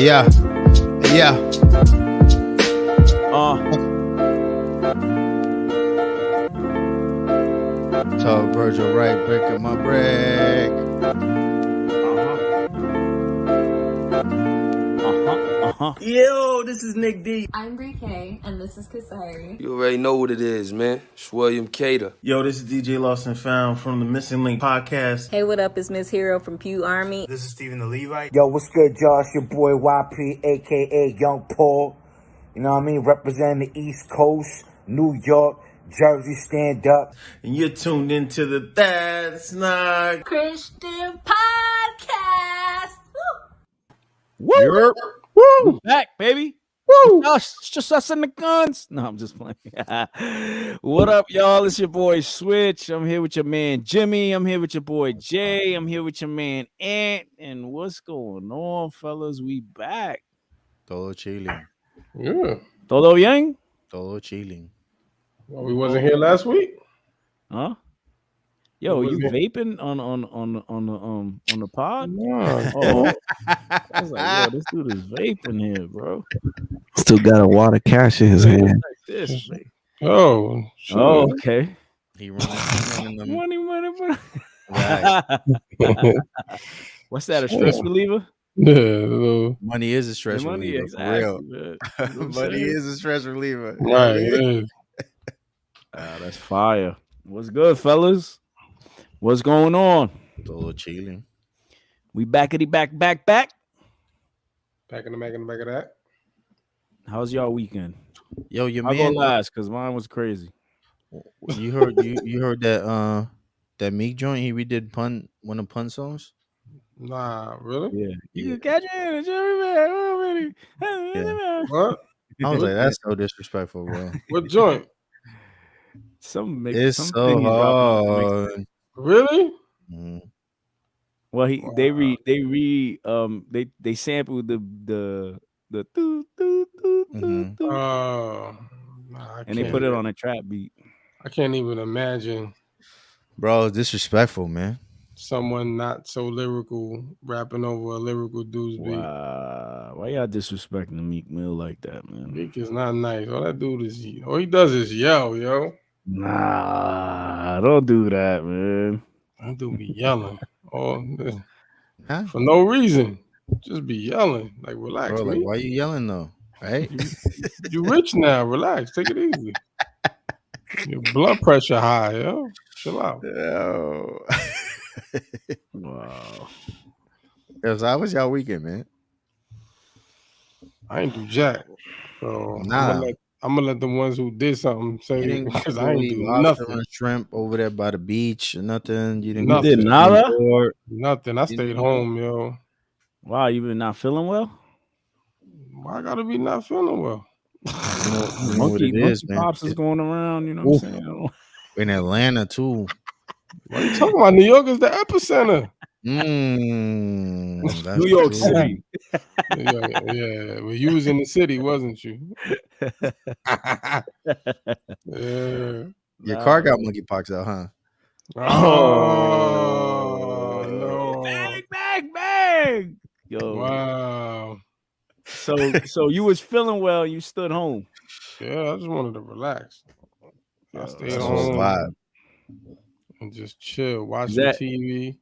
Yeah. Yeah. Talk Virgil right, breaking my break. Yo, this is Nick D. I'm Brie K, and this is Kasari. You already know what it is, man. It's William Cater. Yo, this is DJ Lost and Found from the Missing Link podcast. Hey, what up? It's Miss Hero from Pew Army. This is Stephen the Levite. Yo, what's good, Josh? Your boy YP, a.k.a. Young Paul. You know what I mean? Representing the East Coast, New York, Jersey, stand up. And you're tuned into the That's Not Christian Podcast. Woo! Woo! Back, baby. Woo! It's just us and the guns. No, I'm just playing. What up, y'all? It's your boy Switch. I'm here with your man Jimmy. I'm here with your boy Jay. I'm here with your man Ant. And what's going on, fellas? We back. Todo chilling. Yeah. Todo bien? Todo chilling. Well, we wasn't here last week. Huh? Yo, you vaping on the pod? No. Oh, I was like, yo, this dude is vaping here, bro. Still got a wad of cash in his hand. Like this, man. Oh, sure. Oh, okay. He running them. Money. Right. What's that? A stress reliever? Yeah. Money is a stress Money, reliever. exactly, For real. man. You know what I'm Money saying? is a stress reliever. Right. Yeah. That's fire. What's good, fellas? What's going on? Todo chilling. We back. Back in the back of that. How's y'all weekend? Yo, your I'll go man. last because mine was crazy. You heard that that Meek joint he redid one of pun songs? Nah, really? Yeah. You can catch it, Jerry. What? I was like, that's so disrespectful, bro. What joint? It's so hard. Really? Mhm. Well, they sampled the Mhm. Nah, and they put it on a trap beat. I can't even imagine Bro, it's disrespectful, man. someone not so lyrical rapping over a lyrical dude's beat. Wow, why y'all disrespecting Meek Mill like that, man? Meek is not nice. All that dude is, all he does is yell, yo. Nah, don't do that, man. That dude be yelling. Huh? For no reason. Just be yelling. Like, relax, Bro, like, man. why you yelling though? Right? You rich now. Relax. Take it easy. Your blood pressure high, yo. Chill out. Yo. Wow. Yo, so how was y'all weekend, man? I ain't do jack. So Nah. I'm gonna let the ones who did something say You it didn't because go I ain't eat do lobster nothing. and shrimp over there by the beach or nothing. You didn't. Nothing. You did nada? Nothing. I stayed home, yo. Wow, you been not feeling well? Why I gotta be not feeling well? You know what it is, man. Pops is going around, you know what I'm saying? In Atlanta too. What are you talking about? New York is the epicenter. That's New York true. City. Yeah. Well, you was in the city, wasn't you? Yeah. Your car got monkeypox out, huh? Oh no! Bang! Yo. Wow. So you was feeling well, you stood home. Yeah, I just wanted to relax. I stayed That's home vibe. and just chill, watch That- TV.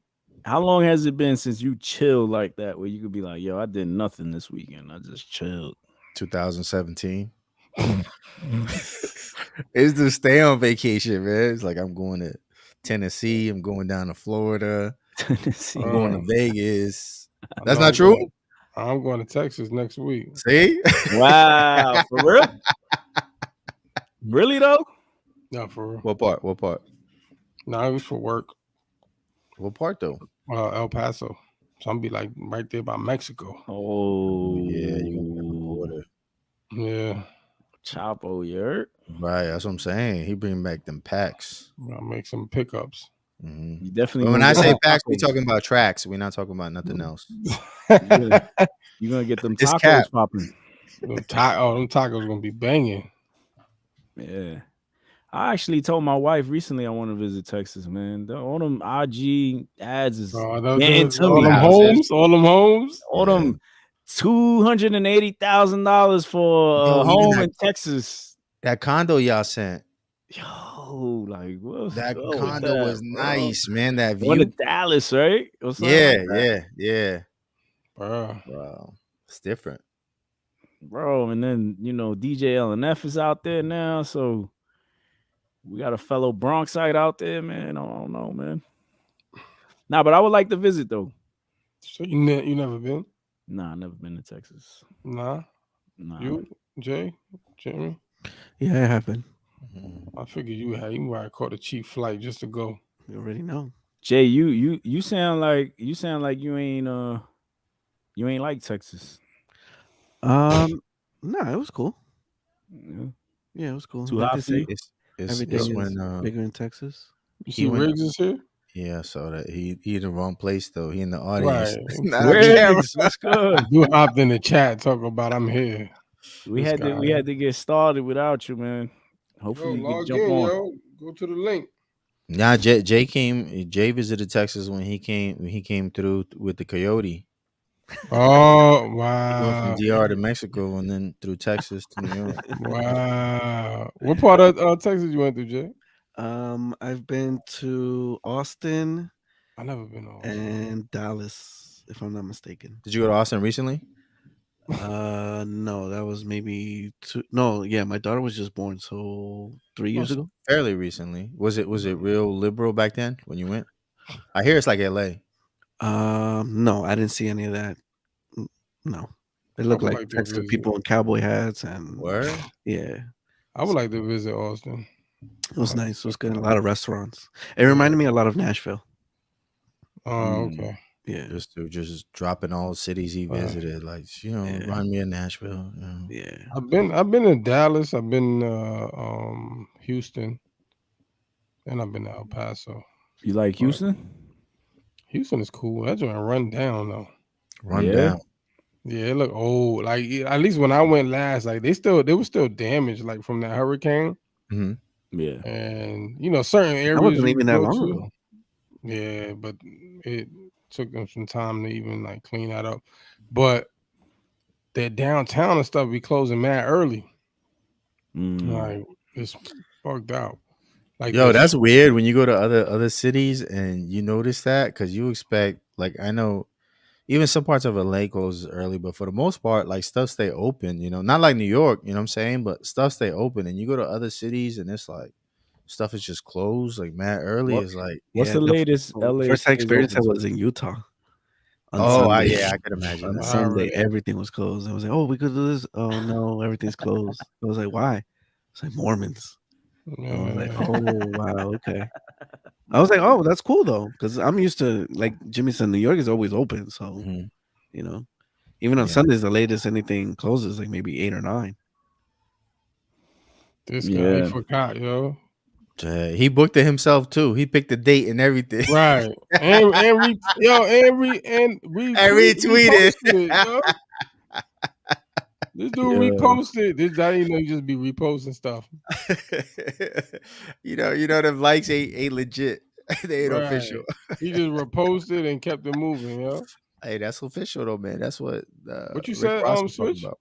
How long has it been since you chilled like that where you could be like, yo, I did nothing this weekend. I just chilled. 2017. It's the stay on vacation, man. It's like I'm going to Tennessee. I'm going down to Florida. Tennessee. I'm going to Vegas. I That's know not true? I'm going to Texas next week. See? Wow. For real? Really though? No, for real. What part? What part? No, it was for work. What part though? El Paso. So I'm gonna be like right there by Mexico. Oh Yeah, you gonna get on the water. Yeah. Chapo, you heard? Right, that's what I'm saying. He bring back them packs. I'll make some pickups. Mhm. You definitely. But when gonna I get say them packs, we tacos. talking about tracks. We're not talking about nothing else. You're gonna get them It's tacos cap. popping. Them tacos gonna be banging. Yeah. I actually told my wife recently I want to visit Texas, man. All them IG ads is getting to all me. them homes, all them homes. All them $280,000 for Yo, a even home in Texas. that condo y'all sent. Yo, like what's That good with condo that, was bro? nice, man. That Going to view. Dallas, right? Or something Yeah, like that. yeah. Bro. Wow, it's different. Bro, and then DJ LNF is out there now, so we got a fellow Bronxite out there, man. I don't know, man. Nah, but I would like to visit though. So you never been? Nah, I never been to Texas. Nah. You, Jay, Jimmy? Yeah, it happened. I figured you might have caught a cheap flight just to go. You already know. Jay, you sound like you ain't like Texas. Nah, it was cool. Yeah. Yeah, it was cool. Too Like hot they for you? say, It's everything is when bigger in Texas. You he see went. Riggs is here? Yeah, so that he in the wrong place though. He in the audience. Right. Not on camera. Riggs, what's good? You hopped in the chat talking about I'm here. We This had guy. to get started without you, man. Hopefully you can Log jump in, on. yo. Go to the link. Nah, Jay visited Texas when he came through with the Coyote. Oh, He went from wow. DR to Mexico and then through Texas to New York. Wow. What part of Texas you went to, Jay? I've been to Austin I never been to Austin. and Dallas, if I'm not mistaken. Did you go to Austin recently? No, that was maybe two. No, yeah, my daughter was just born, so 3 years ago. Fairly recently. Was it real liberal back then when you went? I hear it's like LA. No, I didn't see any of that. No, they look would like like to Texas visit. people in cowboy hats and Word? yeah, I would like to visit Austin. it was nice. It was good. A lot of restaurants. It reminded me a lot of Nashville. Oh, okay. Yeah, Just dropping all cities he visited, like remind me of Nashville. yeah. I've been in Dallas. I've been Houston, and I've been to El Paso. You like Houston? Houston is cool. That joint run down though. Run down. Yeah, it look old. Like at least when I went last, like they were still damaged, like from that hurricane. Mm-hmm. Yeah, and certain areas That wasn't you even could that go long to. ago. Yeah, but it took them some time to even like clean that up. But that downtown and stuff be closing mad early. Like it's fucked out. Like that's weird when you go to other cities and you notice that because you expect, like, I know even some parts of LA closes early, but for the most part, like, stuff stay open. Not like New York. You know what I'm saying? But stuff stay open, and you go to other cities and it's like stuff is just closed like mad early. It's like, what's the latest LA First I stays experienced open? that was in Utah. On oh, Sunday. I could imagine On that. Sunday, everything was closed. I was like, "Oh, we could do this." Oh no, everything's closed. I was like, "Why?" It's like Mormons. I was like, "Oh wow, okay." I was like, "Oh, that's cool though," because I'm used to, like Jimmy said, New York is always open. So even on Sundays, the latest anything closes like maybe 8 or 9. This guy, he forgot, yo. He booked it himself too. He picked the date and everything. Right. and retweeted it, yo. This dude reposted. I didn't know you just be reposting stuff. Them likes ain't legit. They ain't official. He just reposted and kept it moving, yo. Hey, that's official though, man. That's what What you Rick said, Ross was talking Switch? about.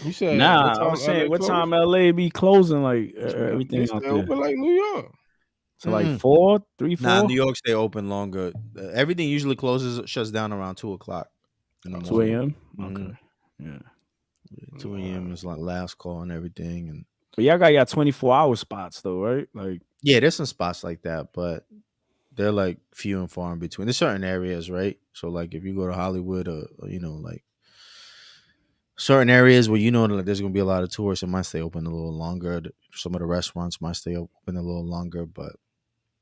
You said Nah, I was saying what time LA be closing, like everything They out stay there. open like New York. So like 4, 3, 4. Nah, New York stay open longer. Everything usually shuts down around 2:00 in the morning. 2 a.m. Okay, yeah. 2 a.m. is like last call and everything, and but y'all got 24-hour spots though, right? Like, yeah, there's some spots like that, but they're like few and far in between. There's certain areas, right? So like if you go to Hollywood or like certain areas where like there's gonna be a lot of tourists, it might stay open a little longer. Some of the restaurants might stay open a little longer, but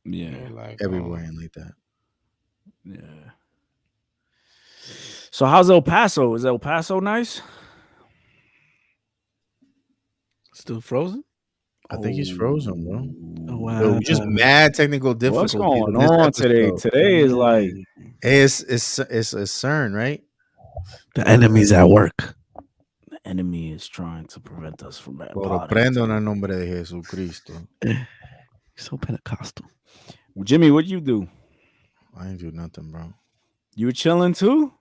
like everywhere ain't like that. Yeah. So how's El Paso? Is El Paso nice? Still frozen? I think he's frozen, bro. Oh, wow. Yo, just mad technical difficulties. What's going on today? Today is like it's CERN, right? The enemy's at work. The enemy is trying to prevent us from that. Lo reprendo en el nombre de Jesucristo. So Pentecostal. Jimmy, what'd you do? I ain't do nothing, bro. You were chilling too?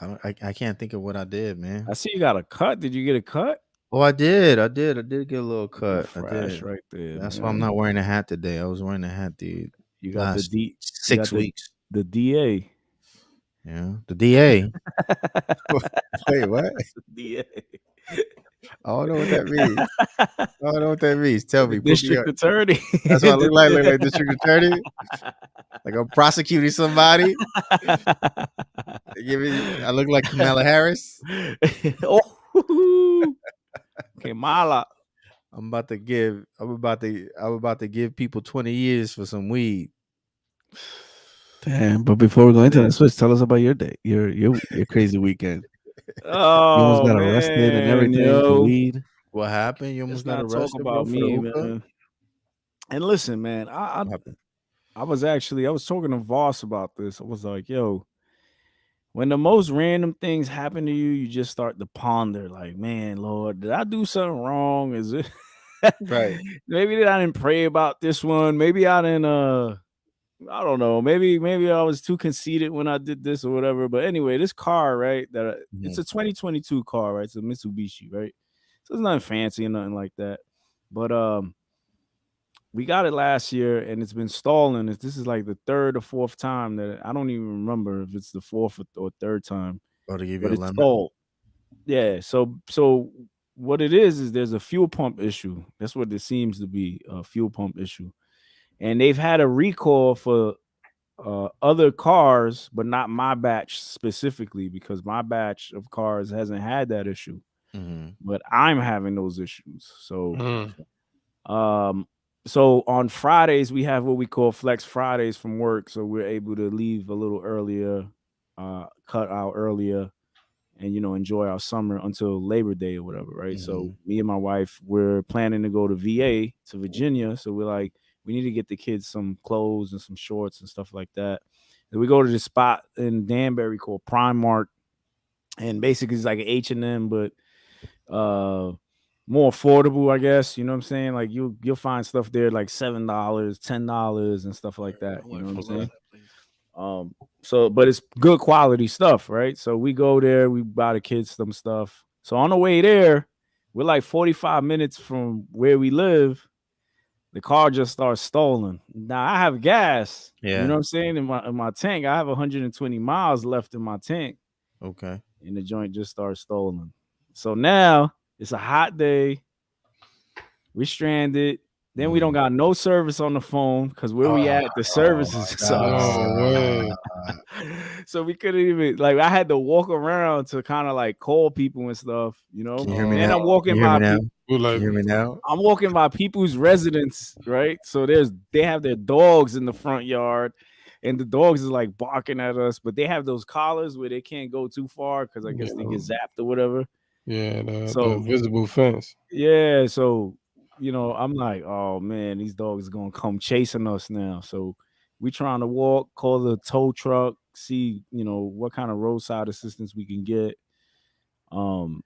I can't think of what I did, man. I see you got a cut. Did you get a cut? Oh, I did. I did get a little Looking cut. I fresh did. right there, That's why I'm man. not wearing a hat today. I was wearing a hat the You got the last D. You got 6 weeks. the DA. Yeah, the DA. Wait, what? DA. I don't know what that means. I don't know what that means. Tell The me. Put me up. district attorney. That's what I look like. Look like district attorney. Like I'm prosecuting somebody. I look like Kamala Harris. Oh, Kamala. I'm about to give people 20 years for some weed. Damn. But before we go into the switch, tell us about your day, your crazy weekend. You almost Oh got arrested and man, everything for yo. weed. What happened? You Let's almost got not talk arrested, bro, about for the me, hookah? man. And listen, man, What happened? I was talking to Voss about this. I was like, yo, when the most random things happen to you, you just start to ponder, like, man, Lord, did I do something wrong? Is it Right. maybe I didn't pray about this one? Maybe I didn't I don't know. Maybe I was too conceited when I did this or whatever. But anyway, this car, right? It's a 2022 car, right? It's a Mitsubishi, right? So it's nothing fancy and nothing like that. But we got it last year and it's been stalling. This is like the third or fourth time that I don't even remember if it's the fourth or third time, Oh, to give you but a it's lemon? stalled. Yeah. So what it is there's a fuel pump issue. That's what it seems to be, a fuel pump issue. And they've had a recall for other cars, but not my batch specifically, because my batch of cars hasn't had that issue. Mhm. But I'm having those issues. So Mm. so on Fridays we have what we call Flex Fridays from work, so we're able to leave a little earlier, cut out earlier, and enjoy our summer until Labor Day or whatever, right? So Mhm. me and my wife, we're planning to go to VA, to Virginia. So we're like, we need to get the kids some clothes and some shorts and stuff like that. And we go to this spot in Danbury called Primark, and basically it's like an H&M, but more affordable, I guess. You know what I'm saying? Like you'll find stuff there like $7, $10 and stuff like that. You know what I'm saying? So but it's good quality stuff, right? So we go there, we buy the kids some stuff. So on the way there, we're like 45 minutes from where we live. The car just starts stalling. Now I have gas, you know Yeah. what I'm saying, in my tank. I have 120 miles left in my tank, Okay. and the joint just starts stalling. So now it's a hot day. We stranded. Then we don't got no service on the phone because where we at, the Oh services my sucks. No way. So we couldn't even, like, I had to walk around to kind of like call people and stuff, Can you hear me Then now? I'm Can walking you hear me by now? people. We're Can like, you hear me now? I'm walking by people's residence, right? So they have their dogs in the front yard, and the dogs is like barking at us, but they have those collars where they can't go too far because I guess they get zapped or whatever. yeah, the So invisible fence. yeah, so I'm like, oh man, these dogs are gonna come chasing us now. So we trying to walk, call the tow truck, see what kind of roadside assistance we can get. Um,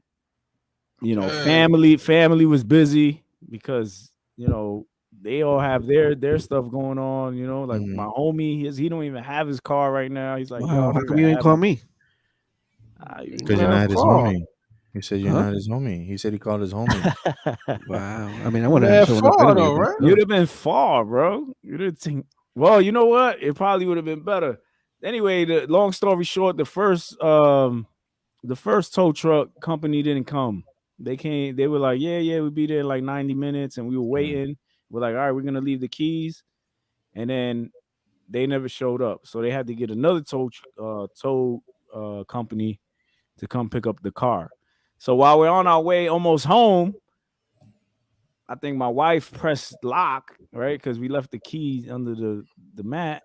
Dang. family was busy because they all have their stuff going on. Like my Mhm. homie, he don't even have his car right now. He's like, yo, I Wow, how don't come even you didn't have call it. me? Because you're Man, not his fuck. homie. He said you're Huh? not his homie. He said he called his homie. Wow. I mean, I wouldn't Man, have shown up far anyway, though, but right? still. You'd have been far, bro. You'd have well, you know what? It probably would have been better. Anyway, the long story short, the first tow truck company didn't come. They came, they were like, yeah, we'll be there in like 90 minutes, and we were waiting. We're like, all right, we're gonna leave the keys. And then they never showed up. So they had to get another tow company to come pick up the car. So while we're on our way almost home, I think my wife pressed lock, right? Because we left the keys under the mat.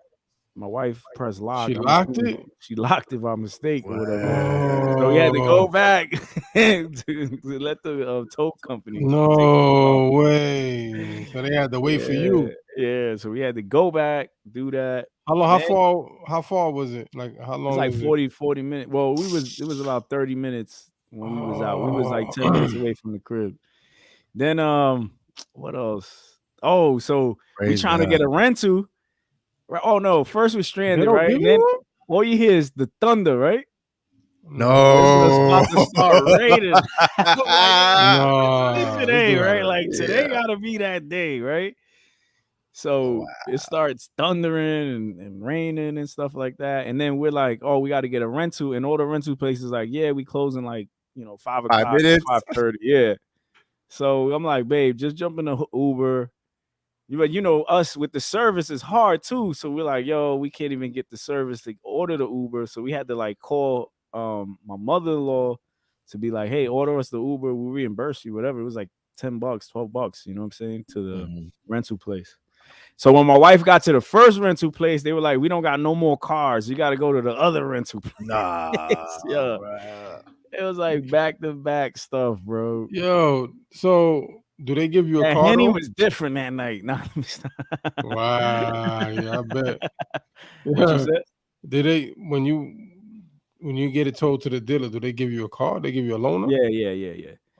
My wife pressed lock. She I'm locked assuming it. she locked it by mistake or whatever. So we had to Oh go back to let the tow company take the car. no way! So they had to wait for Yeah, you. yeah. So we had to go back, do that. How long? How Then far? How far was it? Like how it's long like is it? 40 minutes. Well, it was about 30 minutes when we was out. We was like Oh, 10 minutes away from the crib. Then what else? Oh, so we Praise trying to get God. a rental. Right? Oh no, first we're they stranded, don't right? give And then you all you hear is the thunder, right? It's about to No. start raining. I'm like, yo, this No, it's today, doing right? it. Like today Yeah. gotta be that day, right? Wow. So it starts thundering and raining and stuff like that. And then we're like, oh, we got to get a rental. And all the rental places like, yeah, we close in like, 5 o'clock or minutes. 5:30. Yeah. So I'm like, babe, just jump in the Uber. But us with the service is hard too. So we're like, yo, we can't even get the service to order the Uber. So we had to like call my mother-in-law to be like, hey, order us the Uber, we'll reimburse you, whatever. It was like $10, $12, you know what I'm saying, to the Mhm. rental place. So when my wife got to the first rental place, they were like, we don't got no more cars. You got to go to the other rental place. Nah, Yeah. bruh. It was like back to back stuff, bro. Yo, so do they give you a That car Henny though? was different that night. Nah, let me stop. Wow, yeah, I bet. What you Yeah. said? Did they when you get it towed to the dealer, do they give you a car? They give you a loaner? Yeah.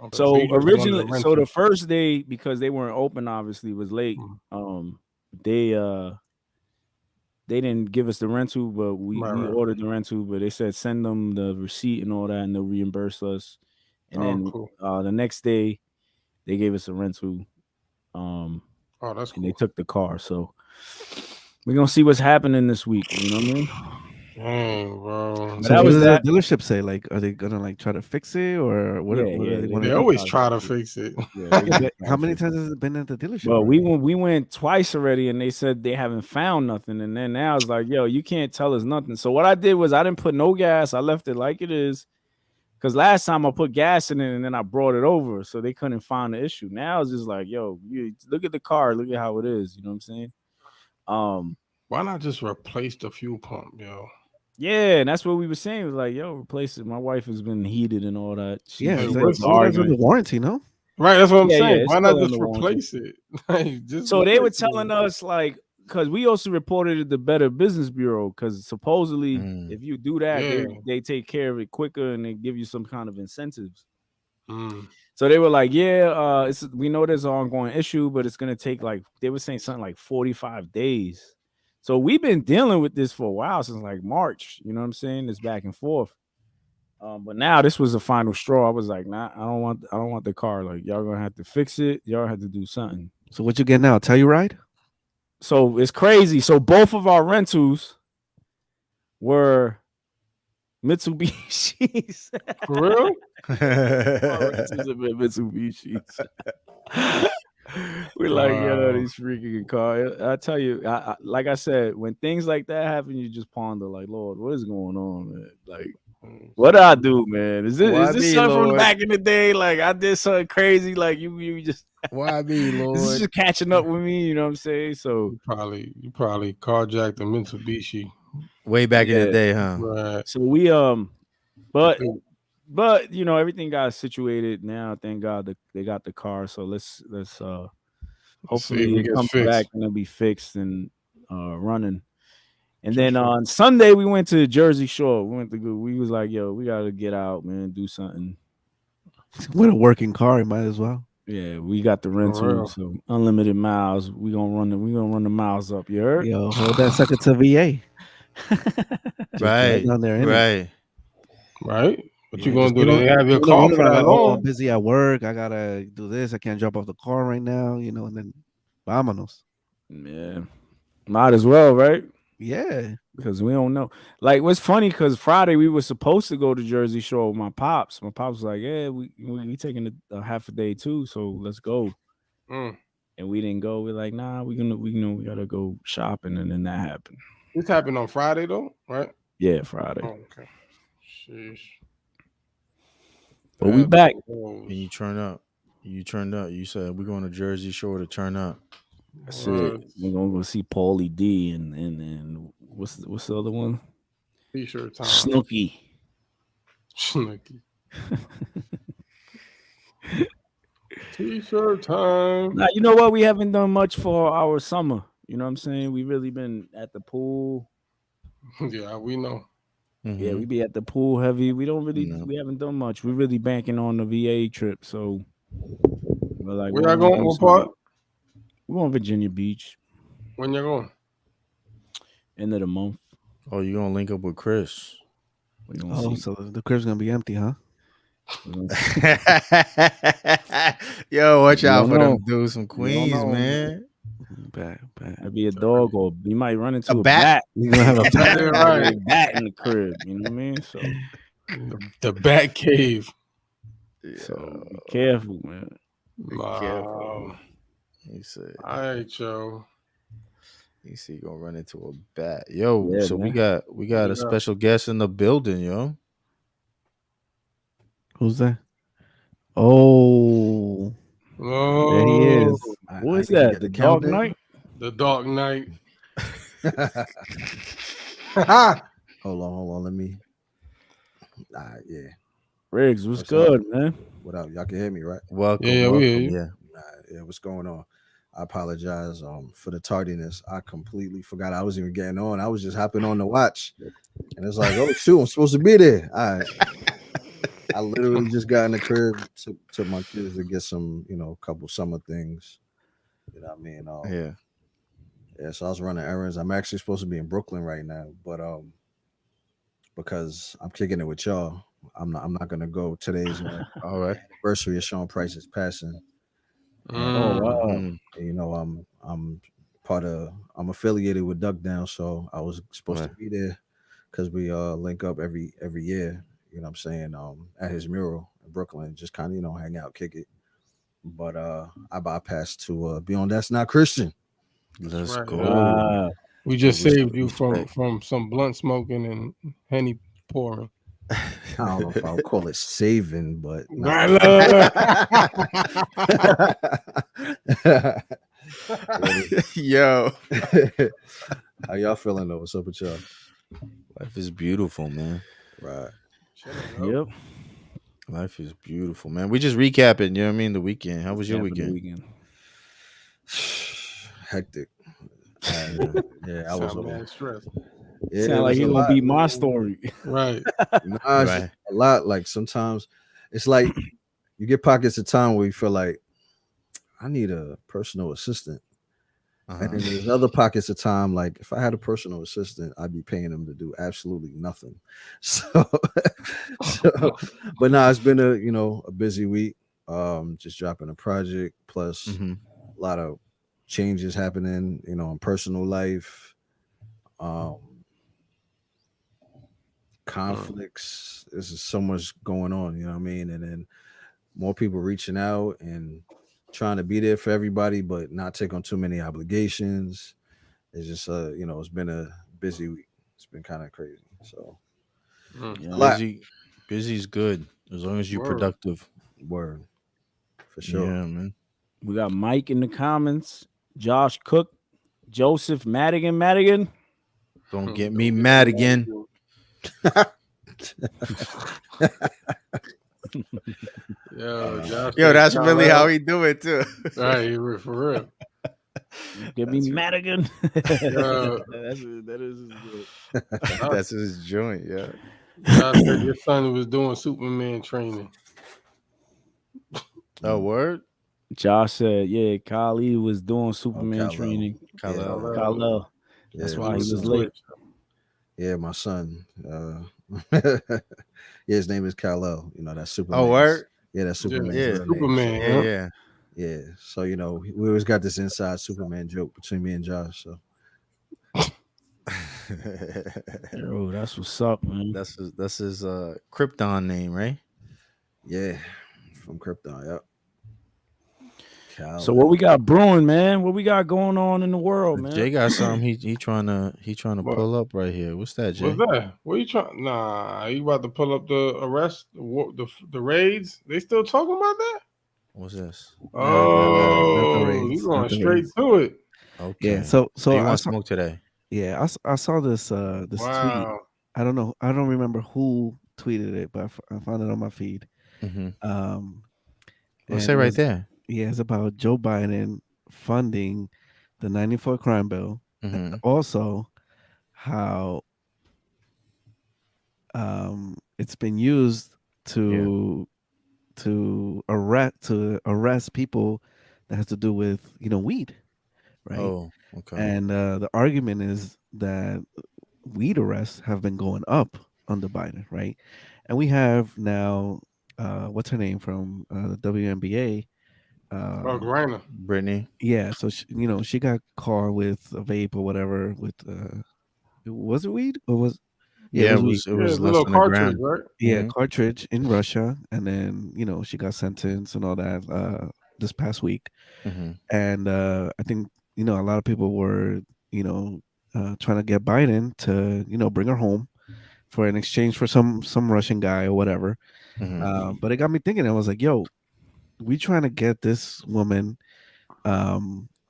Okay, so So you just wanted a originally, so rental. the first day, because they weren't open, obviously was late. Mhm. They didn't give us the rental, but we Right. ordered the rental. But they said send them the receipt and all that, and they'll reimburse us. And Oh, then cool. the next day, they gave us a rental. Oh, that's And they cool. took the car. So we're gonna see what's happening this week. You know what I mean? Dang, bro. But So that what was does the that. dealership say? Like, are they gonna like try to fix it, or what? Yeah, What yeah. do they They, want They to they do? always try to try to fix it. fix it. Yeah, they Yeah, try how to many fix it. times has it been at the dealership Well, we already? went twice already, and they said they haven't found nothing. And then now it's like, yo, you can't tell us nothing. So what I did was I didn't put no gas. I left it like it is. Because last time I put gas in it and then I brought it over, so they couldn't find the issue. Now it's just like, yo, you look at the car, look at how it is. You know what I'm saying? Why not just replace the fuel pump, yo? Yeah, and that's what we were saying. It was like, yo, replace it. My wife has been heated and all that. Yeah, Like, it's She like was what's still guys under arguing. warranty, no? right? That's what I'm Yeah, saying. it's Why not still just under warranty. replace it? Like, just So they were replace telling it. us like, because we also reported it to Better Business Bureau, because supposedly Mm. if you do that, Yeah. they take care of it quicker and they give you some kind of incentives. Mm. So they were like, yeah, we know there's an ongoing issue, but it's gonna take like they were saying something like 45 days. So we've been dealing with this for a while since like March. You know what I'm saying? It's back and forth. But now this was the final straw. I was like, nah, I don't want the car. Like y'all gonna have to fix it. Y'all have to do something. So what you get now? Telluride? So it's crazy. So both of our rentals were Mitsubishis. For real? Our rentals have been Mitsubishis. We're like, yo, Wow. these freaking car. I tell you, like I said, when things like that happen, you just ponder, like, Lord, what is going on, man? Like, what did I do, man? Is Why this me, something from Lord? back in the day? Like, I did something crazy. Like, you just Why me, this is Lord? just catching up with me. You know what I'm saying? So You probably carjacked a Mitsubishi. Way back in the yeah. day, huh? Right. So we but everything got situated now. Thank God that they got the car. So let's See if hopefully it it gets comes back fixed. and it'll be fixed and running. And For then sure. on Sunday we went to Jersey Shore. We was like, yo, we gotta get out, man, do something. With a working car, you might as well. Yeah, we got the For rental, real. so unlimited miles. We gonna run the miles up. You heard? Yo, hold that sucker to VA. Just drive Right, down there, innit? right. Right? What you Yeah, gonna just do? don't They have your don't worry car for about that like, oh, I'm long? busy at work. I gotta do this. I can't drop off the car right now, and then vámonos. Yeah, might as well, right? Yeah. Because we don't know. Like, what's funny? Because Friday we were supposed to go to Jersey Shore with my pops. My pops was like, "Yeah, we taking a half a day too, so let's go." Mm. And we didn't go. We're like, nah, we gotta go shopping, and then that happened. This happened on Friday though, right? Yeah, Friday. Oh, okay. Sheesh. But we That's back. And you turn up. You turned up. You said we're going to Jersey Shore to turn up. That's it. We're gonna go see Paulie D and what's the other one? T-shirt time. Snooki. Snooki. T-shirt time. Now, you know what? We haven't done much for our summer. You know what I'm saying? We really been at the pool. Yeah, we know. Yeah, Mhm. we be at the pool heavy. We don't really, No. we haven't done much. We're really banking on the VA trip. So we're like, Where we're y'all gonna going? do What something. part? We're going Virginia Beach, When y'all going? end of the month. Oh, you gonna link up with Chris? We gonna Oh, see. so the crib's gonna be empty, huh? We gonna see. Yo, watch You out don't for know. them dudes from You don't Queens, know, man. man. Bad, bad. Might be a dog, or you might run A into a bat? bat. You're gonna have a bat. Yeah, Might be a right. bat in the crib. You know what I mean? So The Bat Cave. be careful, man. Be careful. Wow. He said, All right, yo. he said, gonna run into a bat. Yo, Yeah, so we man. got a Yeah. special guest in the building, yo. Who's that? Oh, there he Oh, is. Who I is need to that? get The the Dark count in. Knight? the Dark Knight. Hold on. Let me. Yeah. Riggs, what's What's up? good, man? What up? Y'all can hear me, right? Welcome, Yeah, we hear welcome. you. Yeah. Yeah. What's going on? I apologize for the tardiness. I completely forgot I was even getting on. I was just hopping on to watch, and it's like, oh shoot, I'm supposed to be there. All right. I literally just got in the crib, took my kids to get some, a couple summer things. You know what I mean? Yeah. Yeah, so I was running errands. I'm actually supposed to be in Brooklyn right now, but because I'm kicking it with y'all, I'm not gonna go. Today's All right. anniversary of Sean Price's passing. And, Oh wow. Mm, I'm affiliated with Duck Down, so I was supposed right. to be there because we link up every year. You know what I'm saying? At his mural in Brooklyn, just kind of hang out, kick it. But I bypassed to be on That's Not Christian. Let's right. go. Wow. We just Res- saved you respect. from some blunt smoking and henny pouring. I don't know if I'll call it saving, but Nah, nah. Yo. How y'all feeling though? What's up with y'all? Life is beautiful, man. Right. Yep. Life is beautiful, man. We just recapping, you know what I mean? The weekend. How was your After the weekend? Hectic. Yeah, I was Sound mad stressed. Yeah, it Sound like was he a gonna lot. beat my story. Right. Nah, it's Right. a lot. Like sometimes it's like you get pockets of time where you feel like I need a personal assistant. And Uh-huh. then there's other pockets of time, like if I had a personal assistant, I'd be paying them to do absolutely nothing. So, but nah, it's been a busy week. Just dropping a project, plus Mhm. a lot of changes happening, in personal life, conflicts. This is so much going on, you know what I mean? And then more people reaching out and trying to be there for everybody, but not take on too many obligations. It's just it's been a busy week. It's been kind of crazy. So Yeah. a lot. Busy's good as long as you're Word. productive. Word. For sure. Yeah, man. We got Mike in the comments, Josh Cook, Joseph Madigan. Don't get me mad again. Yo, Josh Yo, said that's really how Kyle. he do it too. Right, for real. Get me Madigan. Yo, that is good. That's his joint, yeah. Josh said your son was doing Superman training. Oh, word? Josh said, yeah, Kali was doing Superman Kal-El. training. Kal-El. Kal-El. Yeah, That's my why he was son. late. Yeah, my son. Yeah, his name is Kal-El. That's Superman. Oh, word? Yeah, that's Superman's Yeah. real name. Superman. Yeah, yeah. Yeah. So, we always got this inside Superman joke between me and Josh. So Yo, that's what's up, man. That's his Krypton name, right? yeah, from Krypton. Yep. So what we got brewing, man? What we got going on in the world, man? Jay got something he trying to What? pull up right here. What's that, Jay? What's that? What you trying? Nah, you about to pull up the arrest, the raids? They still talking about that? What's this? Oh, raids, you not going the straight raids. to it? Okay. Yeah. So you I want saw, smoke today? yeah, I saw this this tweet. Wow. I don't know. I don't remember who tweeted it, but I found it on my feed. Mm-hmm. and What's it it right was- there? Yeah, it's about Joe Biden funding the 94 crime bill, Mm-hmm. and also how it's been used to arrest people that has to do with weed, right? Oh, okay. And the argument is that weed arrests have been going up under Biden, right? And we have now, what's her name from the WNBA? Oh, Uh, Griner. Brittany. yeah, so she got caught with a vape or whatever. With was it weed or was yeah, it Yeah, was weed. it Yeah, was the less little than a cartridge, gram. right? Yeah, cartridge in Russia, and then she got sentenced and all that this past week. Mm-hmm. And I think a lot of people were trying to get Biden to bring her home for an exchange for some Russian guy or whatever. Mm-hmm. But it got me thinking. I was like, yo, we trying to get this woman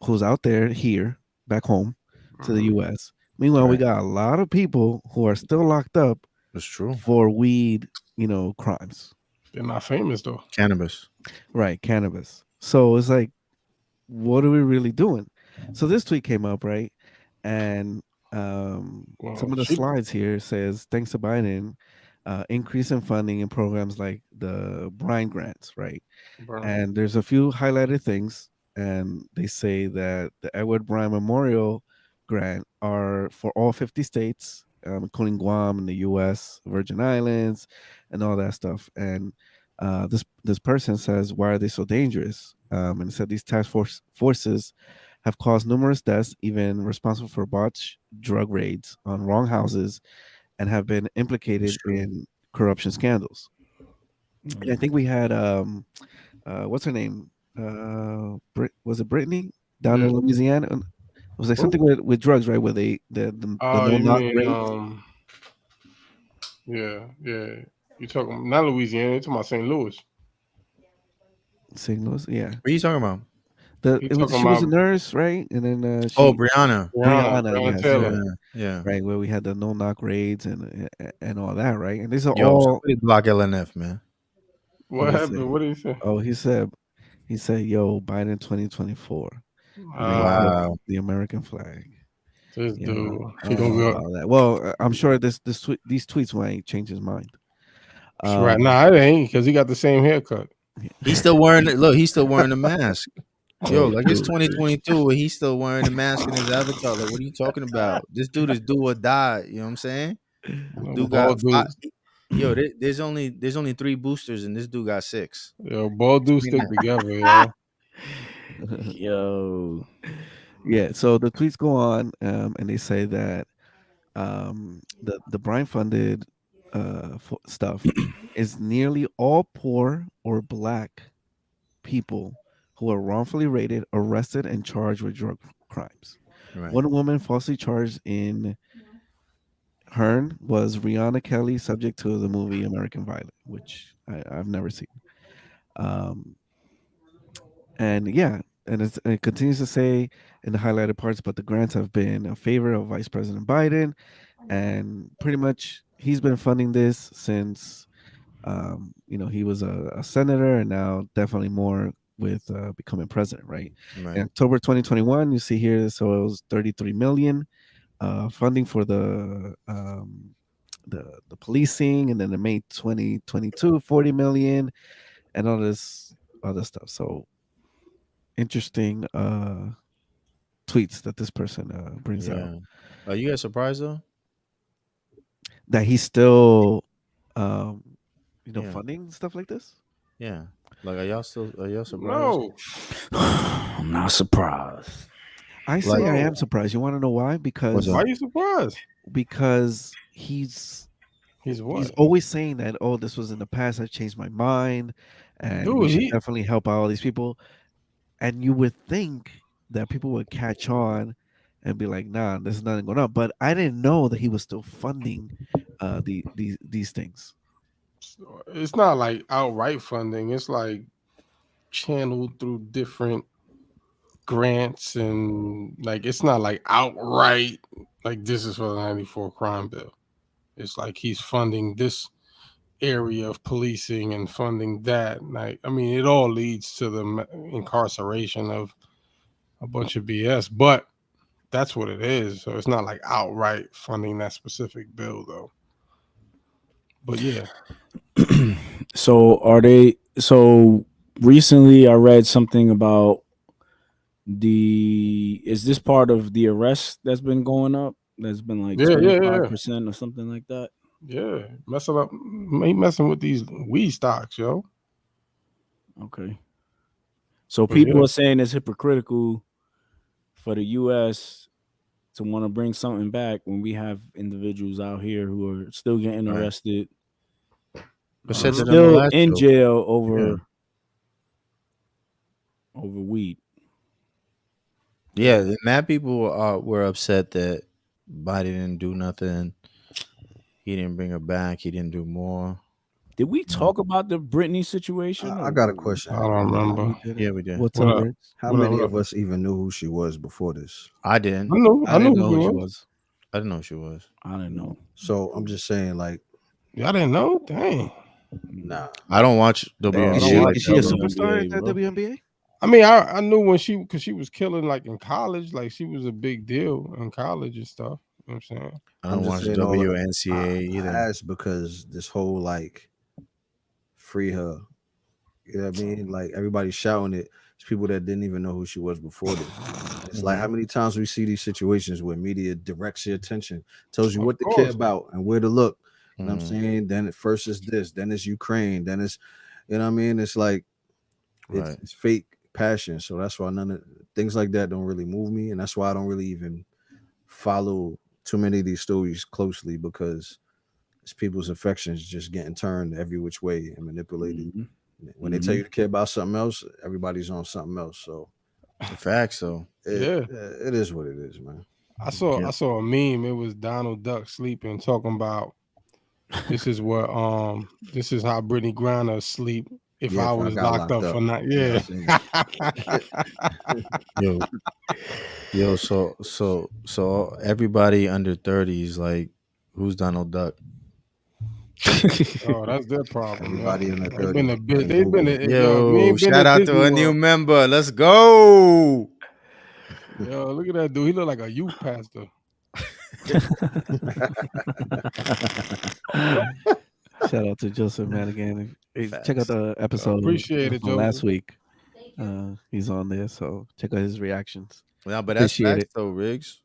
who's out there here back home to the Mhm. U.S. Meanwhile, we Right. got a lot of people who are still locked up That's true. for weed, crimes. They're not famous though. Cannabis. Right, cannabis. So it's like, what are we really doing? So this tweet came up, right? And some Well, of the she, slides here says thanks to Biden, increase in funding in programs like the Brine grants, right? bro. And there's a few highlighted things, and they say that the Edward Bryan Memorial Grant are for all 50 states, including Guam and the U.S., Virgin Islands, and all that stuff. And this person says, "Why are they so dangerous?" And it said these forces have caused numerous deaths, even responsible for botched drug raids on wrong houses, and have been That's implicated true. in corruption scandals. And I think we had what's her name? Was it Brittany down Yeah. in Louisiana? It was like Who? something with drugs, right? Where the Oh, no you knock mean raid, yeah, yeah. You talking not Louisiana? You talking about St. Louis? St. Louis, yeah. What are you talking about? You It was talking she was a about nurse, right? And then Oh, she Brianna. Brianna, Breonna yes, Taylor? yes, Yeah, yeah. right, where we had the no knock raids and all that, right? And these are Yo, all. somebody block LNF, man. Let What me see. happened? What did he say? Oh, he said, "Yo, Biden 2024, raise up Wow. the American flag." This You know, dude, I he don't gonna know go about that. Well, I'm sure these tweets might change his mind. right. Um, Nah, it ain't because he got the same haircut. He's still wearing it. Look, he's still wearing the mask. Yo, oh, like it's true. 2022 and he's still wearing the mask in his avatar. Like, what are you talking about? This dude is do or die. You know what I'm saying? Dude got Bald five. dude, Yo, there's only 3 boosters and this dude got 6. yo, bald dude Between stick together, yo. Yo. Yeah. So the tweets go on, and they say that the Brian funded stuff is nearly all poor or black people who are wrongfully raided, arrested, and charged with drug crimes. Right. One woman falsely charged in Hearn was Rihanna Kelly, subject to the movie American Violet, which I've never seen. Um, and yeah, and it continues to say in the highlighted parts, but the grants have been a favor of Vice President Biden, and pretty much he's been funding this since he was a senator, and now definitely more with becoming president, right? In Right. October 2021, you see here, so it was 33 million funding for the policing, and then in May 2022, 40 million, and all this other stuff. So interesting tweets that this person brings out, Yeah. Are you guys surprised though? that he's still um Yeah. funding stuff like this. Yeah. Like, are y'all surprised? No, I'm not surprised. I say Like, I no. am surprised. You want to know why? what's Why up? are you surprised? Because he's He's he's what, always saying that, oh, this was in the past, I've changed my mind, and we dude? should He definitely help out all these people. And you would think that people would catch on and be like, nah, there's nothing going on. But I didn't know that he was still funding these things. it's not like outright funding. It's like channeled through different grants and like it's not like outright like this is for the 94 crime bill. It's like he's funding this area of policing and funding that. Like, I mean, it all leads to the incarceration of a bunch of BS, but that's what it is. So it's not like outright funding that specific bill, though. But yeah, So recently I read something about is this part of the arrest that's been going up? That's been like yeah, yeah, yeah, 25% or something like that. Yeah, messing up, ain't messing with these weed stocks, yo. Okay. So But people yeah. are saying it's hypocritical for the U.S. to want to bring something back when we have individuals out here who are still getting Right. arrested, I said that on the still last in show. jail over Yeah. weed. Yeah, the mad people were upset that Biden didn't do nothing. He didn't bring her back. He didn't do more. Did we talk about the Britney situation? I got a question. I don't remember. We did it. Yeah, we did. What's What up, up? Riggs? How What up, many what of up? us even knew who she was before this? I didn't. I knew I didn't know who who she she was. was. I didn't know who she was. I didn't know. So I'm just saying, like, Y'all didn't know? Dang. nah. I don't watch Bro, I Is don't WNBA she like watch is she a that, bro. superstar at WNBA, the bro. WNBA? I mean, I knew when because she was killing like in college, like she was a big deal in college and stuff. You know what I'm saying? I I'm don't just watch saying all that. WNCAA I either. asked because this whole like free her. You know what I mean? Like everybody's shouting it. It's people that didn't even know who she was before this. It's like how many times we see these situations where media directs your attention, tells you Of what to care course. about and where to look. You know what I'm Mhm. saying? Then at first it's this, then it's Ukraine, then it's you know what I mean? It's like Right. it's fake passion. So that's why none of things like that don't really move me. And that's why I don't really even follow too many of these stories closely because it's people's affections just getting turned every which way and manipulated. Mhm. When they tell you to care about something else, everybody's on something else. So The facts, though. Yeah. it is what it is, man. I saw Yeah. a meme. It was Donald Duck sleeping, talking about this is how Brittany Griner sleep if Yeah, I if I was got locked locked up up. for night. Yeah, Yeah. I seen Yo, so everybody under 30 is like, who's Donald Duck? Oh, that's their problem. Everybody in the They've been 30s a bit. can They've been Google a, it. yo. If you Yo, ain't been to shout out Disney to a new World, member. Let's go. yo, look at that dude. He look like a youth pastor. Shout out to Joseph Madigan. Hey, check out Facts. the episode Appreciate it, from last Joseph. week. He's on there, so check out his reactions. No, but that's Appreciate facts it. though, Riggs.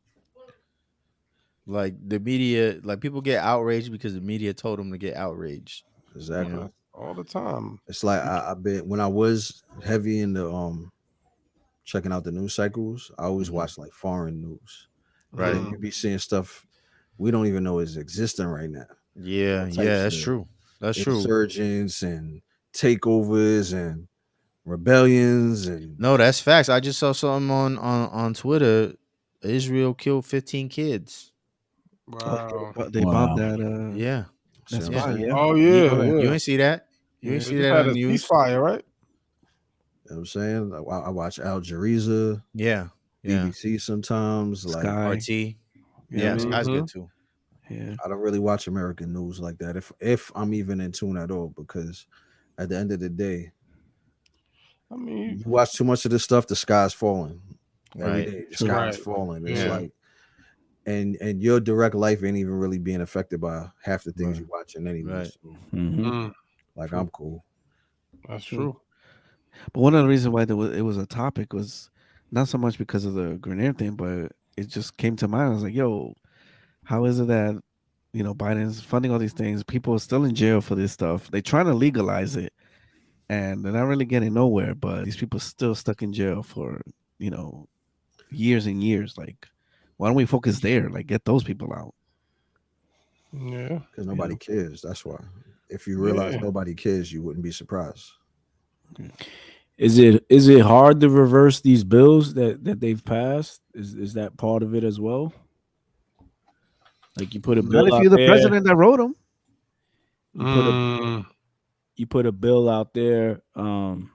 Like the media, like people get outraged because the media told them to get outraged. Exactly. You know? All the time. It's like I've been when I was heavy in the checking out the news cycles, I always Mhm. watch like foreign news. Right. Then you be seeing stuff we don't even know is existing right now. Yeah, All yeah, types that's of true. That's true. insurgents and takeovers and rebellions and No, that's facts. I just saw something on Twitter. Israel killed 15 kids. Wow. They bombed that Yeah. see that what I'm spot, saying? yeah. Oh You, yeah, you yeah. ain't see that? You ain't Yeah. They see just that had on a the news? ceasefire, right? You know what I'm saying? I watch Al Jazeera, Yeah. Yeah. BBC sometimes. Like Sky. RT. You know Yeah, what I mean? Sky's Mhm. good too. Yeah. I don't really watch American news like that. If I'm even in tune at all, because at the end of the day, I mean, you watch too much of this stuff, the sky's falling. Every Right. day the True. sky's Right. falling. It's Yeah. like and your direct life ain't even really being affected by half the things Right. you're watching anyway. Right. So, Mm, like True. I'm cool. that's True. true. But one of the reasons why it was a topic was not so much because of the grenade thing, but it just came to mind. I was like, yo, how is it that, Biden's funding all these things? People are still in jail for this stuff. They're trying to legalize it and they're not really getting nowhere, but these people still stuck in jail for, years and years. Like, why don't we focus there? Like, get those people out. Yeah. Because nobody cares. That's why. If you Yeah. realize nobody cares, you wouldn't be surprised. Is it hard to reverse these bills that they've passed? Is that part of it as well? Like you put a Not bill if out you're the there, president that wrote them. Mm, you put a bill out there, and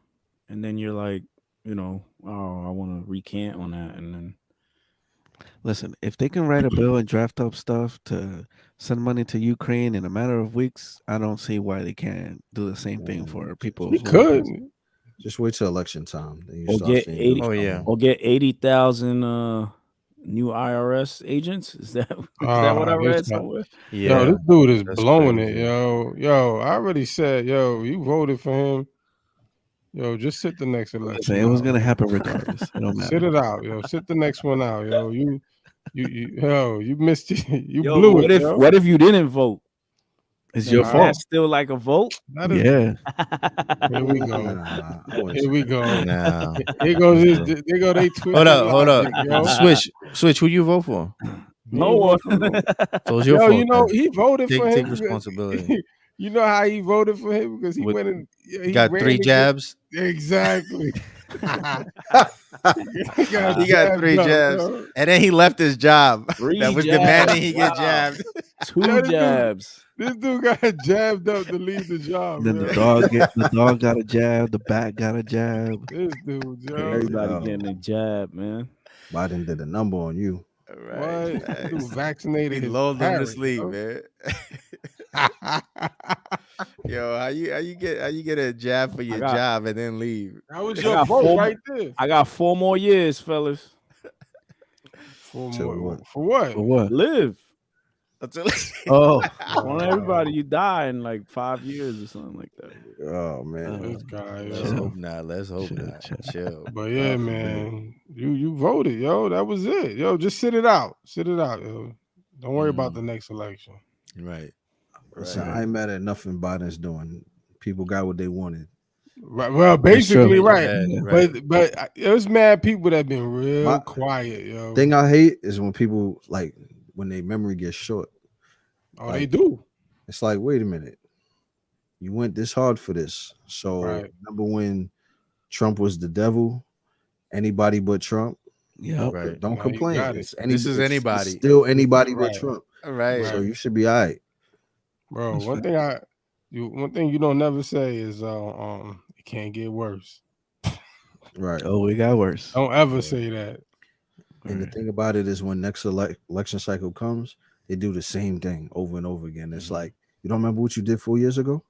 then you're like, oh, I want to recant on that, and then Listen, if they can write a bill and draft up stuff to send money to Ukraine in a matter of weeks, I don't see why they can't do the same thing for people. you who are could. present. Just wait till election time. Then you or start get seeing 80, bills Oh, come yeah. in. or get 80,000 new IRS agents. Is that what I read Listen. somewhere? Yeah. Yo, this dude is That's blowing crazy. it, yo. I already said, yo, you voted for him. Yo, just sit the next election. Listen, it was out. gonna happen regardless. It don't Sit matter. it out, yo. Sit the next one out, yo. You missed it. You Yo, blew what it, if yo. what if you didn't vote? It's And your Nah, fault. that's still like a vote. That is. Yeah. Here we go. Nah, I wouldn't Here say we that. go. No. Here goes Let's this. go. There go they Hold twisted up, hold up. logic, yo. Switch. Who you vote for? He No ain't one. vote for no. So it's your Yo, you fault know then. he voted for Take him because responsibility. you know how he voted for him because he With went and he got ran 3 against jabs. exactly. He got He got jabbed 3 up, jabs, yo. and then he left his job that 3 was jabs. demanding he get Wow. jabbed. 2 Yo, jabs. this dude got jabbed up to leave the job, Then the yo. dog got a jab. The bat got a jab. This dude, yo. Everybody Yo, getting a jab, man. Biden did a number on you. Right. What? This dude Facts. vaccinated He his lulled him to parents, sleep, yo. man. Yo, how you get a jab for your got- job and then leave? That was I your got vote 4 right there. I got 4 more years, fellas. For To more, what? for what? For what? Live. Until Oh, Well, everybody, you die in like 5 years or something like that. Oh man. This guy, let's yo. hope not. Let's hope Chill, not. chill. Chill. But yeah, God forbid. man, you voted, yo. That was it, yo. Just sit it out, yo. Don't worry about the next election. Right. Listen, Right. I ain't mad at nothing Biden's doing. People got what they wanted. Right. Well, That's true. basically, right. Yeah. Right. But there's mad people that been real My quiet, yo. thing I hate is when people like when their memory gets short. Oh, they like- do. It's like, wait a minute. You went this hard for this. So Right. remember when Trump was the devil? Anybody but Trump? Yep. Right. Don't No, you complain. got it. It's This is it's anybody. still anybody but Right. Trump. Right. So you should be all right. Bro, That's one thing you don't never say is it can't get worse. Right. Oh, it got worse. Don't ever say that. And the thing about it is when next election cycle comes, they do the same thing over and over again. It's like, you don't remember what you did 4 years ago?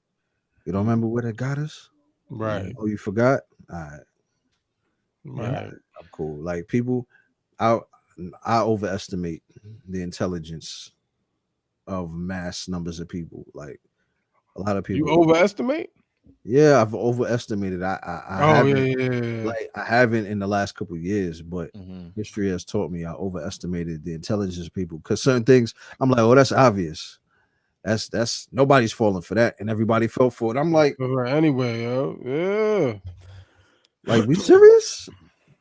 You don't remember where that got us? Right. Oh, you forgot? All right. Right. I'm cool. Like people, I overestimate the intelligence of mass numbers of people. Like a lot of people. You overestimate? Yeah, I've overestimated. I Oh haven't, yeah. like I haven't in the last couple of years, but Mhm. history has taught me I overestimated the intelligence of people. Because certain things, I'm like, oh, that's obvious. That's nobody's falling for that, and everybody fell for it. I'm like, Anyway, yo. Yeah. like we serious?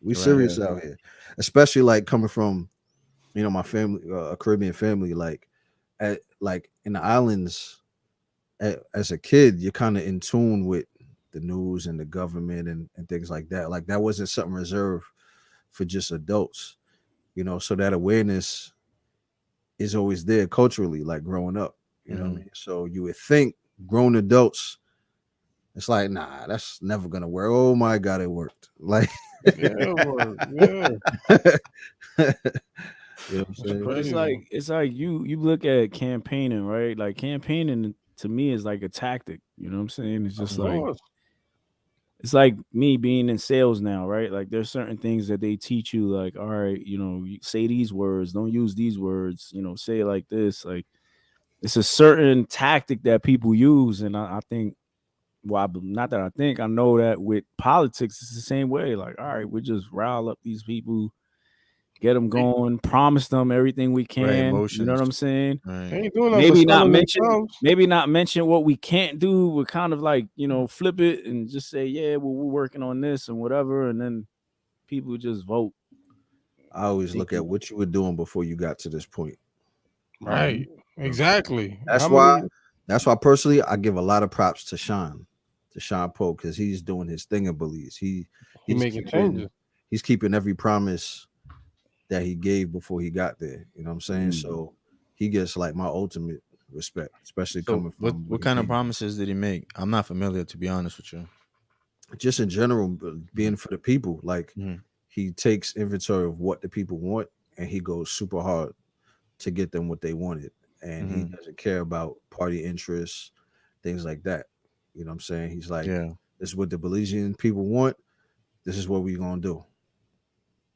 We Right. serious out here, especially like coming from, my family, a Caribbean family, like in the islands. As a kid, you're kind of in tune with the news and the government and things like that. Like that wasn't something reserved for just adults, so that awareness is always there culturally, like growing up, you know what I mean? So you would think grown adults, it's like, nah, that's never gonna work. Oh my God, it worked. Like, Yeah, it worked. Yeah. you know what I'm saying? But Crazy. it's like you look at campaigning, right? Like campaigning to me is like a tactic. You know what I'm saying? It's just Of like course. it's like me being in sales now, right? Like there's certain things that they teach you, like, all right, you say these words, don't use these words, say it like this. Like it's a certain tactic that people use. And I think, well, not that I think, I know that with politics, it's the same way. Like, all right, we just rile up these people, get them going, promise them everything we can. Right. You know Emotions. what I'm saying? They Right. ain't doing nothing but Maybe not mention what we can't do. We're kind of like, flip it and just say, yeah, well, we're working on this and whatever. And then people just vote. I always look at what you were doing before you got to this point. Right. Exactly. That's How why. many- That's why personally, I give a lot of props to Sean Poe, because he's doing his thing in Belize. He He's making keeping- changes. He's keeping every promise that he gave before he got there. You know what I'm saying? So he gets like my ultimate respect, especially So coming from what kind of promises did he make? I'm not familiar, to be honest with you. just in general, being for the people. Like he takes inventory of what the people want, and he goes super hard to get them what they wanted. And he doesn't care about party interests, things like that. You know what I'm saying? He's like, this is what the Belizean people want. This is what we're gonna do.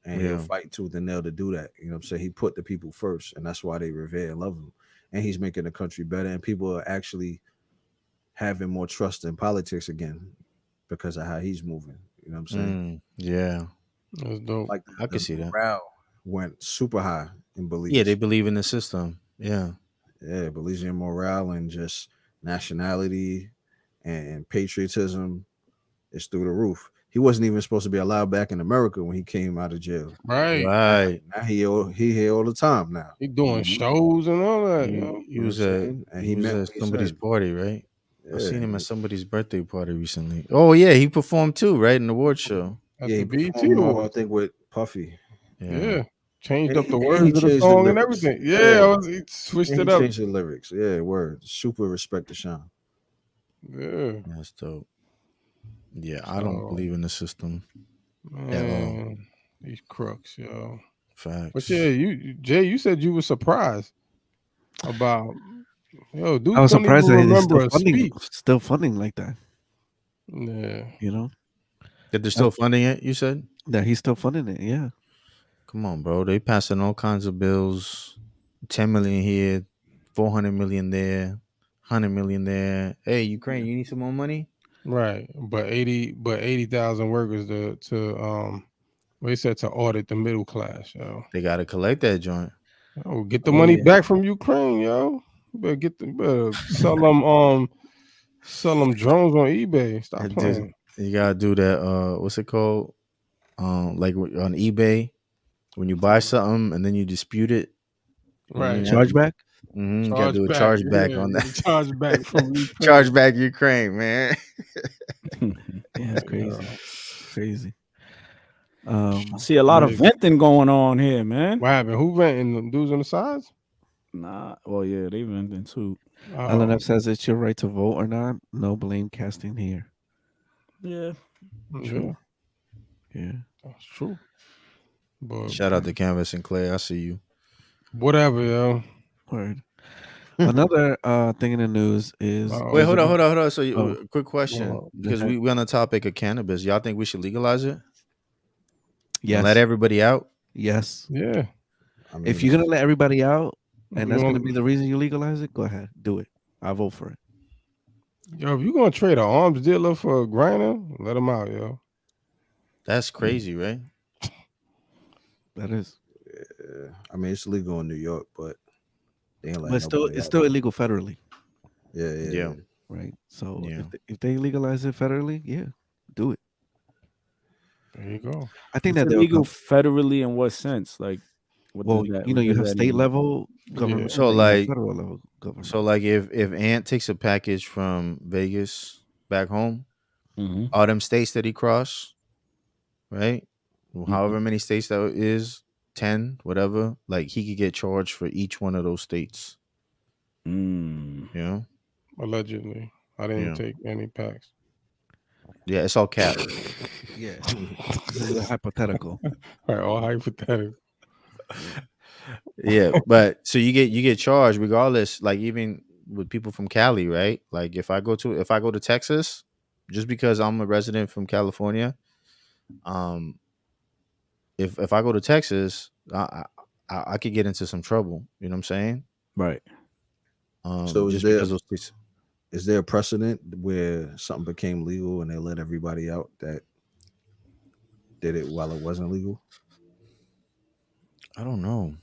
And he'll fight tooth and nail to do that. You know what I'm saying? He put the people first, and that's why they revere and love him. And he's making the country better, and people are actually having more trust in politics again because of how he's moving. You know what I'm saying? Yeah. That's dope. Like I can see that. morale went super high in Belize. Yeah, they believe in the system. Yeah. Yeah, Belizean morale and just nationality and patriotism is through the roof. He wasn't even supposed to be allowed back in America when he came out of jail. Right. Right. Now he here all the time now. He doing shows and all that. He, Yo. he You know what I'm was at saying? And he he was meant at what he somebody's said. party, right? I seen him Yeah, at somebody's birthday party recently. Oh yeah, he performed too, right? In the award show. At yeah, the he BET performed, I Awards. think, with Puffy. Yeah. Yeah. Changed And up the he words of the changed the song and lyrics. everything. Yeah. He switched And he it up. changed the lyrics. Yeah, word. Super respect to Sean. Yeah. That's dope. Yeah, I don't So, believe in the system at all. man, these crooks, yo. But Facts. yeah, Jay, you said you were surprised about I dudes was don't even surprised that it's remember a speech. still funding like that. Yeah. You know That they're still funding it, you said? that he's still funding it. Yeah. Come on, bro. They passing all kinds of bills. 10 million here, 400 million there, 100 million there. Hey, Ukraine, you need some more money? Right. But 80,000 workers to they said to audit the middle class, yo. They got to collect that joint. Oh, get the Oh, money yeah. back from Ukraine, yo. You better sell them drones on eBay. Stop It just- playing. you got to do that what's it called? Like on eBay when you buy something and then you dispute it. Right. Chargeback. You got to do a charge back on that. Charge back from Ukraine. Charge back Ukraine, man. Yeah, it's crazy. Crazy. I see a lot of venting going on here, man. What happened? Who venting? The dudes on the sides? Nah, well, yeah, they venting too. LNF says it's your right to vote or not. No blame casting here. Yeah, True. Yeah, that's true. But Shout out to Canvas and Clay. I see you. Whatever, yo. Word. Another thing in the news is Wait, hold on. So, quick question, Oh, because we on the topic of cannabis. Y'all think we should legalize it? Yes. And let everybody out? Yes. Yeah. I mean, If you're gonna let everybody out, and You that's gonna- gonna be the reason you legalize it, go ahead, do it. I vote for it. Yo, if you're gonna trade an arms dealer for a grinder, let him out, yo. That's crazy, right? That is. I mean, it's legal in New York, but they ain't But letting nobody it's out. still illegal federally, Yeah. right? So Yeah. if they legalize it federally, yeah, do it. There you go. I think it's that they'll illegal come- federally in what sense? Like, what well, does that, you know, what you does have that state mean? level government, So, and you have like- federal level government. So, like, if Ant takes a package from Vegas back home, Mhm. all them states that he crossed, right? However many states that is, 10, whatever, like he could get charged for each one of those states. Mm. You know? Allegedly. I didn't Yeah. take any packs. Yeah, it's all cap. Yeah, this is a hypothetical. Right, all hypothetical. Yeah, but so you get charged regardless, like even with people from Cali, right? Like if I go to Texas, just because I'm a resident from California, if I go to Texas, I could get into some trouble. You know what I'm saying? Right. So just because those states. is there a precedent where something became legal and they let everybody out that did it while it wasn't legal? I don't know.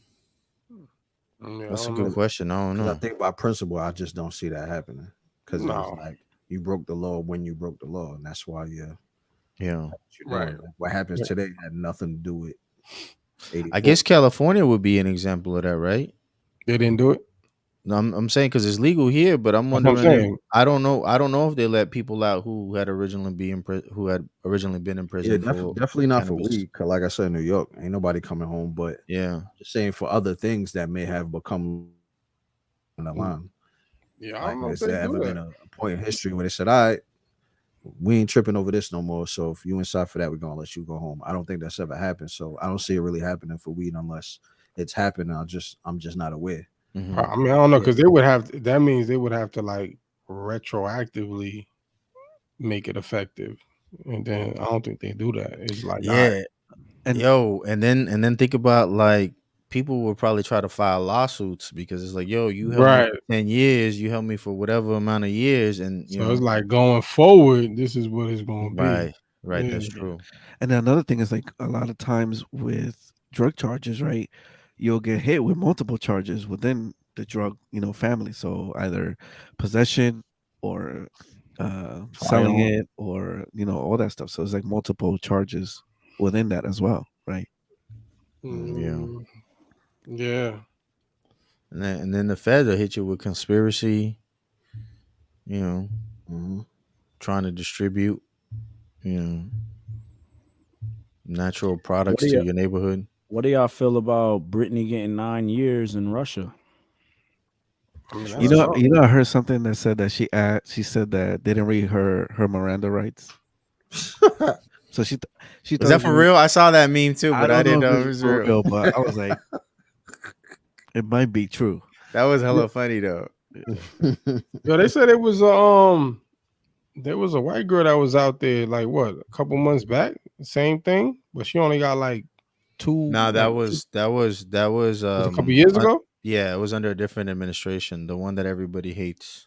Yeah, That's I a don't good know. question. I don't Because I know. think by principle, I just don't see that happening. Because No. it's like you broke the law when you broke the law, and that's why Yeah. you're Right. doing it. What happens today had nothing to do with 84. I guess California would be an example of that, right? They didn't do it? No, I'm saying because it's legal here, but I'm That's what I'm wondering. saying. I don't know if they let people out who had originally been in prison. Yeah, for definitely not for cannabis. weed. Because like I said, in New York, ain't nobody coming home. But Yeah, just saying for other things that may have become on the line. Yeah, I Like, don't know if has they there ever do been that. a point in history where they said, "All right, we ain't tripping over this no more. So if you inside for that, we're gonna let you go home." I don't think that's ever happened. So I don't see it really happening for weed unless it's happened. I'm just not aware. Mhm. I mean, I don't know, because they would have that means they would have to like retroactively make it effective. And then I don't think they do that. It's like, yeah. And- And then think about like people will probably try to file lawsuits because it's like, yo, you held me Right. for 10 years, you held me for whatever amount of years, and you so know, it's like going forward, this is what it's going to be. right, that's Yeah. true. And another thing is like a lot of times with drug charges, right? You'll get hit with multiple charges within the drug, family. So either possession, or selling Firearm. it, or all that stuff. So it's like multiple charges within that as well, right? Yeah. Yeah. And then the feds will hit you with conspiracy, trying to distribute, natural products to your neighborhood. What do y'all feel about Britney getting 9 years in Russia? I mean, I heard something that said that she said that they didn't read her Miranda rights. So she Was that for real? I saw that meme too, but I don't didn't know if it it's was for real. but I was like, it might be true. That was hella funny though. Yo, they said there was a white girl that was out there like what, a couple months back, same thing, but she only got like 2. No, that was a couple years ago. Yeah, it was under a different administration, the one that everybody hates.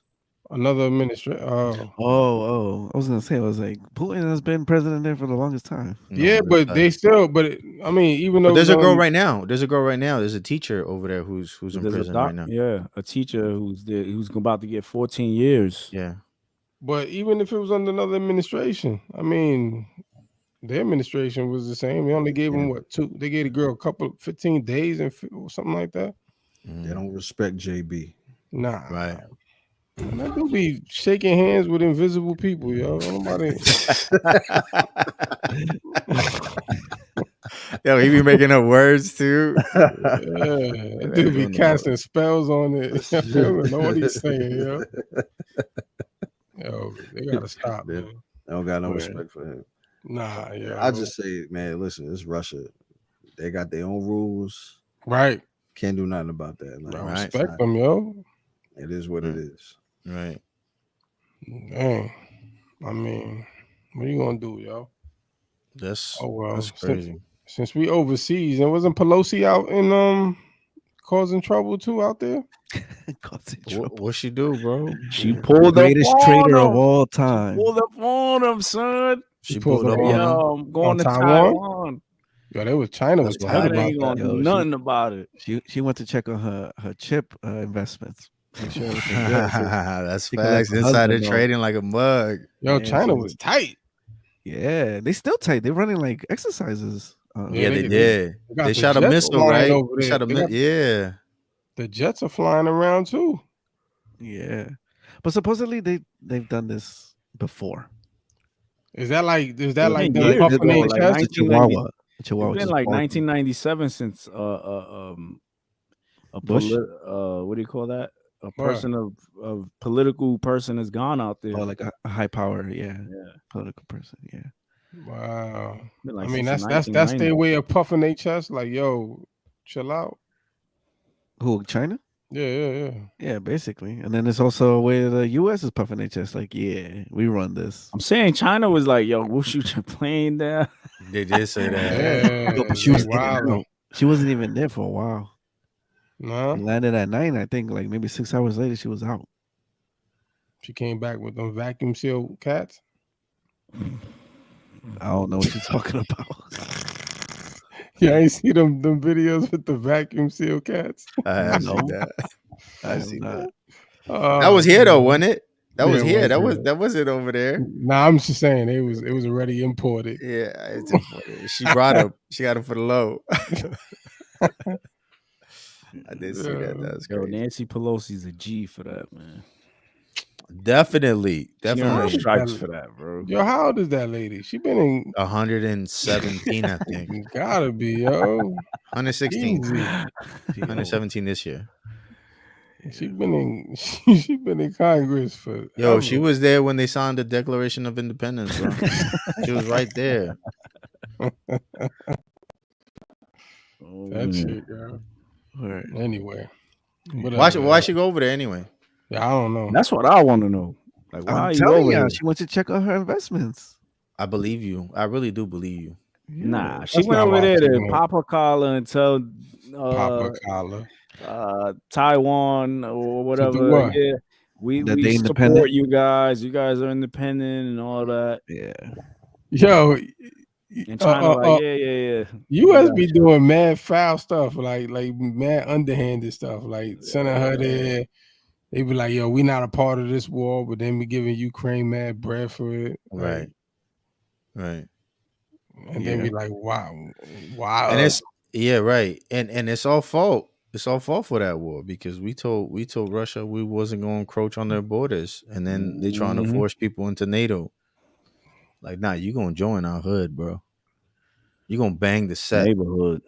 Another administration. Oh, I was gonna say, I was like, Putin has been president there for the longest time. Yeah, but they still. But I mean, even though there's a girl right now. There's a teacher over there who's in There's prison right now. Yeah, a teacher who's about to get 14 years. Yeah. But even if it was under another administration, I mean, their administration was the same. They only gave them what, 2? They gave the girl 15 days and something like that. They don't respect JB. Nah. Right. Man, that dude be shaking hands with invisible people, yo. Nobody. Yo, he be making up words too. Yeah, that dude be casting spells on it. I don't know what he's saying, yo. Yo, they gotta stop, man. I don't got no respect for him. Nah, yeah. I just say, man, listen, it's Russia. They got their own rules. Right. Can't do nothing about that. Like, respect them, yo. It is what it is. Right. Dang. I mean, what are you gonna do, yo? That's crazy. Since we overseas, and wasn't Pelosi out in causing trouble too out there? What she do, bro? She pulled the greatest trader of all time. She pulled up on him, son. She pulled up on him. I'm going to Taiwan. Yo, that was China was tight about ain't gonna do nothing about it. She went to check on her chip investments. Make sure that's facts. Insider trading like a mug. Yo, China was tight. Yeah, they still tight. They're running like exercises. Yeah, they did. They shot a missile, right? Yeah. The jets are flying around too. Yeah, but supposedly they've done this before. Is that like them puffing their chest? Chihuahua. It's been like 1997 since Bush? what do you call that? A person of political person has gone out there. Oh, like a high power, political person, yeah. Wow. Like I mean, that's their way of puffing their chest. Like, yo, chill out. Who, China? Yeah, basically. And then there's also a way the U.S. is puffing their chest. Like, yeah, we run this. I'm saying China was like, yo, we'll shoot your plane down. They did say that. Yeah, but she wasn't even there for a while. No, she landed at 9, I think. Like maybe 6 hours later, she was out. She came back with them vacuum seal cats. I don't know what you're talking about. Yeah, I ain't see them videos with the vacuum seal cats. I have seen that. I see that. Oh, that was here though, wasn't it? That was here. That wasn't over there. Nah, I'm just saying it was already imported. Yeah, it's imported. She brought him. She got him for the low. I did see that. That was crazy. Yo, Nancy Pelosi's a G for that, man. Definitely. She earned stripes for that, bro. Yo, how old is that lady? She been in 117, I think. Gotta be, yo. 116. Easy. 117 this year. She been in Congress for. Yo, she was there when they signed the Declaration of Independence, bro. She was right there. That shit, girl. Right. Anyway, why she go over there anyway? Yeah, I don't know. That's what I want to know. Like, why I'm are you telling over you, there? she went to check on her investments. I believe you. I really do believe you. Nah, she went over there to pop her collar and tell Taiwan or whatever. Yeah, we support you guys. You guys are independent and all that. Yeah. Yo, and China like, yeah. US be doing mad foul stuff, like mad underhanded stuff, like sending her there, They be like, yo, we not a part of this war, but then we giving Ukraine mad bread for it. Right. Like, Right. and then we like, wow, why And us? it's right. And it's all fault. It's all fault for that war because we told Russia we wasn't going to encroach on their borders, and then they trying to Mhm. force people into NATO. Like, nah, you gonna join our hood, bro. You gonna bang the set. Neighborhood.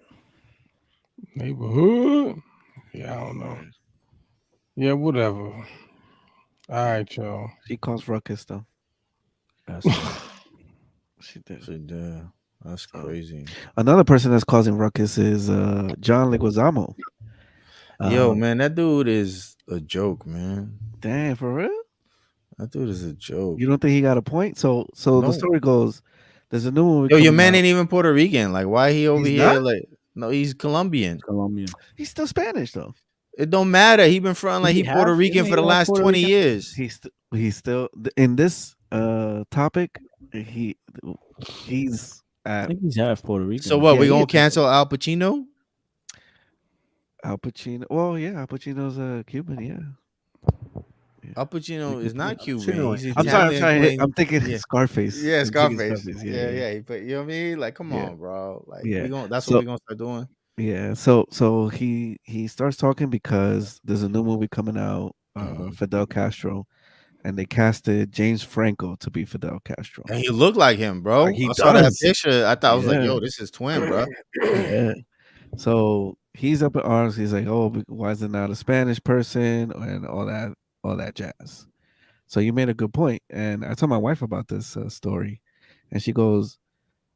Neighborhood? Yeah, I don't know. Yeah, whatever. All right, y'all. She caused ruckus though. That's right. She did. Shit, that's So, crazy. another person that's causing ruckus is John Leguizamo. Yo, man, that dude is a joke, man. Damn, for real? That dude is a joke. You don't think he got a point? So the No. story goes, there's a new movie Yo, your coming man out. ain't even Puerto Rican. Like, why he over He's here? not? Like, no, he's Colombian. Colombian. He's still Spanish though. It don't matter. He been fronting like he Puerto Rican for the last 20 years. He's still in this topic. He's I at think he's half Puerto Rican. So what? Yeah, We he gonna is. cancel Al Pacino? Al Pacino. Well, yeah, Al Pacino's a Cuban. Yeah. Al Pacino is not Cuban. Pacino He's ain't I'm Italian. sorry. playing- I'm thinking yeah. Scarface. Yeah, I'm thinking Scarface. Yeah. But you know what I mean? Like, come Yeah. on, bro. Like, Yeah. we gonna. That's So- what we gonna start doing. Yeah. So he starts talking because there's a new movie coming out, Fidel Castro, and they casted James Franco to be Fidel Castro. And he looked like him, bro. Like, he I saw that does. picture. I thought I was like, Yeah. yo, this is twin, bro. Yeah. So he's up in arms. He's like, "Oh, why is it not a Spanish person?" and all that jazz. So you made a good point, and I told my wife about this story, and she goes,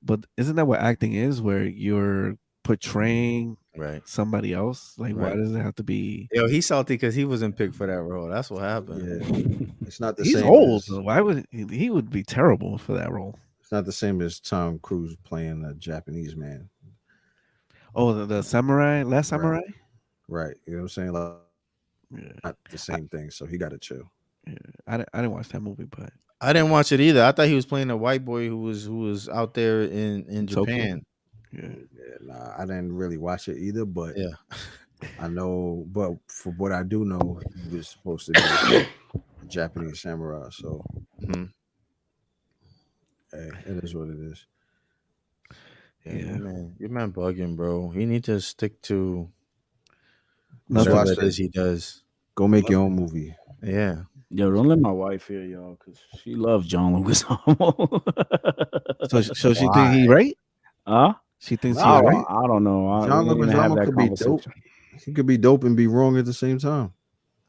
"But isn't that what acting is, where you're portraying Right. somebody else? Like, why Right. does it have to be?" Yo, he's salty because he wasn't picked for that role. That's what happened. Yeah, it's not the He's same. old. As, So why would he would be terrible for that role? it's not the same as Tom Cruise playing a Japanese man. Oh, the samurai, last samurai. Right. You know what I'm saying? Like, Yeah. not the same thing. So he got to chill. Yeah. I didn't watch that movie, but I didn't watch it either. I thought he was playing a white boy who was out there in Tokyo. Japan. yeah. Yeah, nah, I didn't really watch it either, but Yeah. I know. But for what I do know, he was supposed to be a Japanese samurai. So, Mhm. hey, it is what it is. Yeah, Yeah. your man bugging, bro. He need to stick to Just whatever watch it it. is he does. Go make your own movie. Yeah. Yo, don't let my wife hear y'all because she loves John Leguizamo. So she think he right? Huh? She thinks I he's right. don't, I don't know. John We didn't have Leguizamo that could be dope. conversation. He could be dope and be wrong at the same time.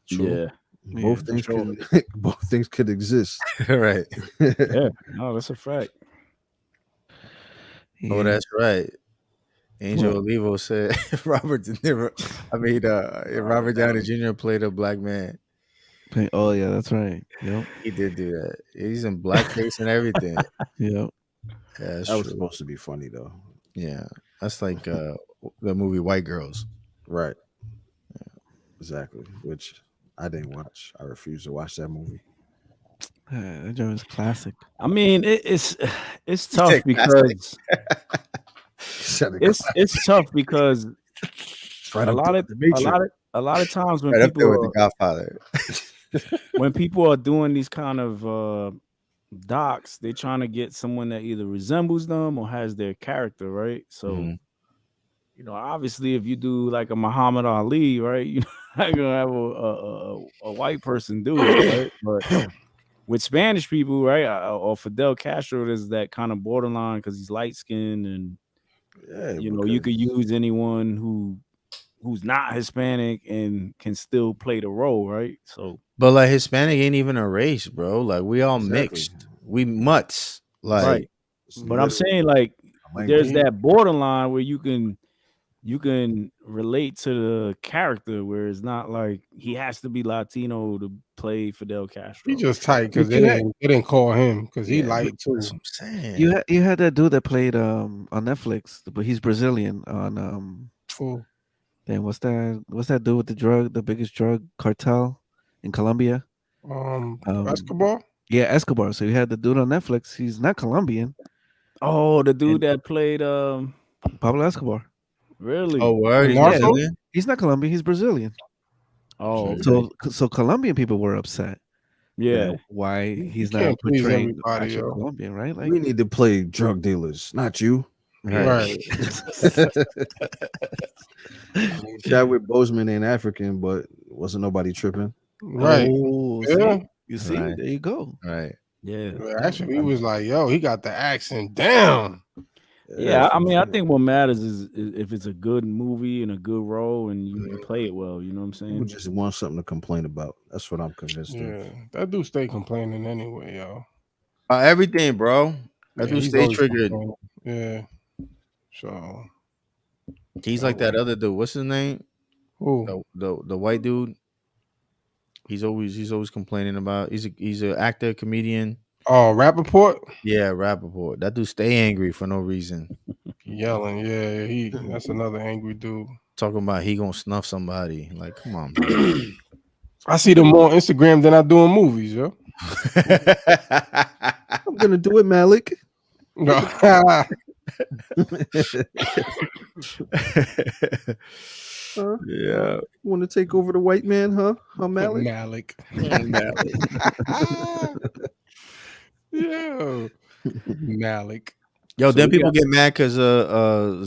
Yeah. Both for things sure. could both things could exist. Right. Yeah. No, that's a fact. Oh, Yeah. that's right. Angel What? Olivo said Robert De Niro. I mean, Robert Downey Jr. played a black man. Oh yeah, that's right. Yep. He did do that. He's in blackface and everything. Yep. Yeah, that's That was true. supposed to be funny though. Yeah, that's like the movie White Girls. Right. Exactly. Which I didn't watch. I refuse to watch that movie. That joint is classic. I mean, it's tough said classic. because Said it it's tough because right a up lot there of with the Matrix. a lot of times when Right up there with people The Godfather. when people are doing these kind of docs, they're trying to get someone that either resembles them or has their character, right? So, Mhm. you know, obviously, if you do like a Muhammad Ali, right, you're not gonna have a white person do it, right? But with Spanish people, right, or Fidel Castro, there's that kind of borderline because he's light skinned, and Yeah, you know, you could use anyone who's not Hispanic and can still play the role, right? So. But like Hispanic ain't even a race, bro. Like we all Exactly. mixed. We mutts. Like Right. But I'm saying like there's that borderline where you can relate to the character where it's not like he has to be Latino to play Fidel Castro. He just tight because they didn't call him because he light too. that's what I'm saying. You had that dude that played on Netflix, but he's Brazilian on Fool. Then what's that dude with the biggest drug cartel in Colombia? Escobar? Yeah, Escobar. So you had the dude on Netflix. He's not Colombian. Oh, the dude that played Pablo Escobar. really? Oh, word. He's Yeah, Brazilian? he's not Colombian. He's Brazilian. Oh, okay. So Colombian people were upset. Yeah. That why You he's not can't please portraying everybody, actual yo. Colombian, right? Like, We need to play drug dealers, not you. Right. I mean, Chadwick Boseman ain't African, but wasn't nobody tripping. Right. oh, Yeah. you see, Right. there you go. Right. Yeah. Actually, he was like, yo, he got the accent down. Yeah, I mean, I so- think what matters is if it's a good movie and a good role and you play it well. You know what I'm People saying? just want something to complain about. That's what I'm convinced Yeah, of. that dude stay complaining anyway, yo. Everything, bro. I Yeah, do he's stay always triggered. complaining. Yeah. So He's like that other dude. What's his name? who? The white dude. He's always complaining about. He's an actor, comedian. Oh, Rappaport? Yeah, Rappaport. That dude stay angry for no reason. Yelling. Yeah, that's another angry dude. Talking about he gonna snuff somebody. Like, come on, bro. I see them more on Instagram than I do in movies, yo. I'm gonna do it, Malik. Yeah. You want to take over the white man, huh? Huh, Malik? Malik. Yo. Malik. Yo, So then we people got- get mad because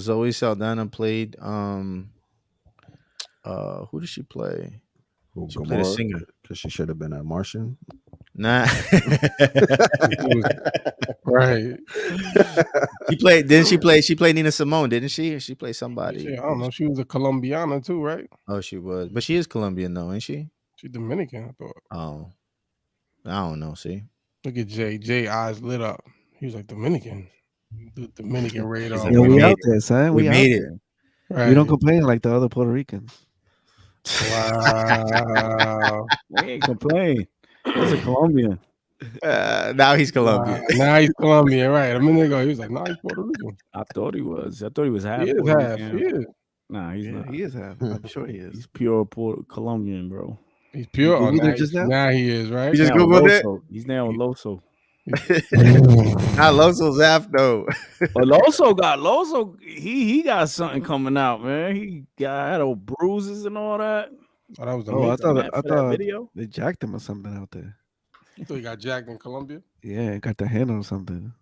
Zoe Saldana played who did she play? Who, She played a Gamora? singer. Because she should have been a Martian. Nah. Right. She played Nina Simone, didn't she? Or she played somebody. Shit, I don't know. She was a Colombiana too, right? Oh, she was. But she is Colombian though, ain't she? She's Dominican, I thought. Oh. I don't know, see. Look at Jay. Jay eyes lit up. He was like Dominican. The Dominican radar. like, Yeah, we we made out it. there, son. We We out made it. there. Right. We don't complain like the other Puerto Ricans. Wow. We ain't complain. He's a Colombian. Now he's Colombian. Now he's Colombian, right? A minute ago, he was like, "No, he's Puerto Rican." I thought he was. I thought he was half. He is Puerto half. Rican. He is. Nah, he's Yeah, not. he is half. I'm sure he is. He's pure Colombian, bro. He's pure. You Oh, Googled now, it just now? now he is, right? You just Now Googled it? Loso. He's now with Loso. Not Loso's half though. But Loso. He got something coming out, man. He had old bruises and all that. Oh, that was the Oh, I mix. thought for that video. they jacked him or something out there. So he got jacked in Colombia. Yeah, got the hand on something.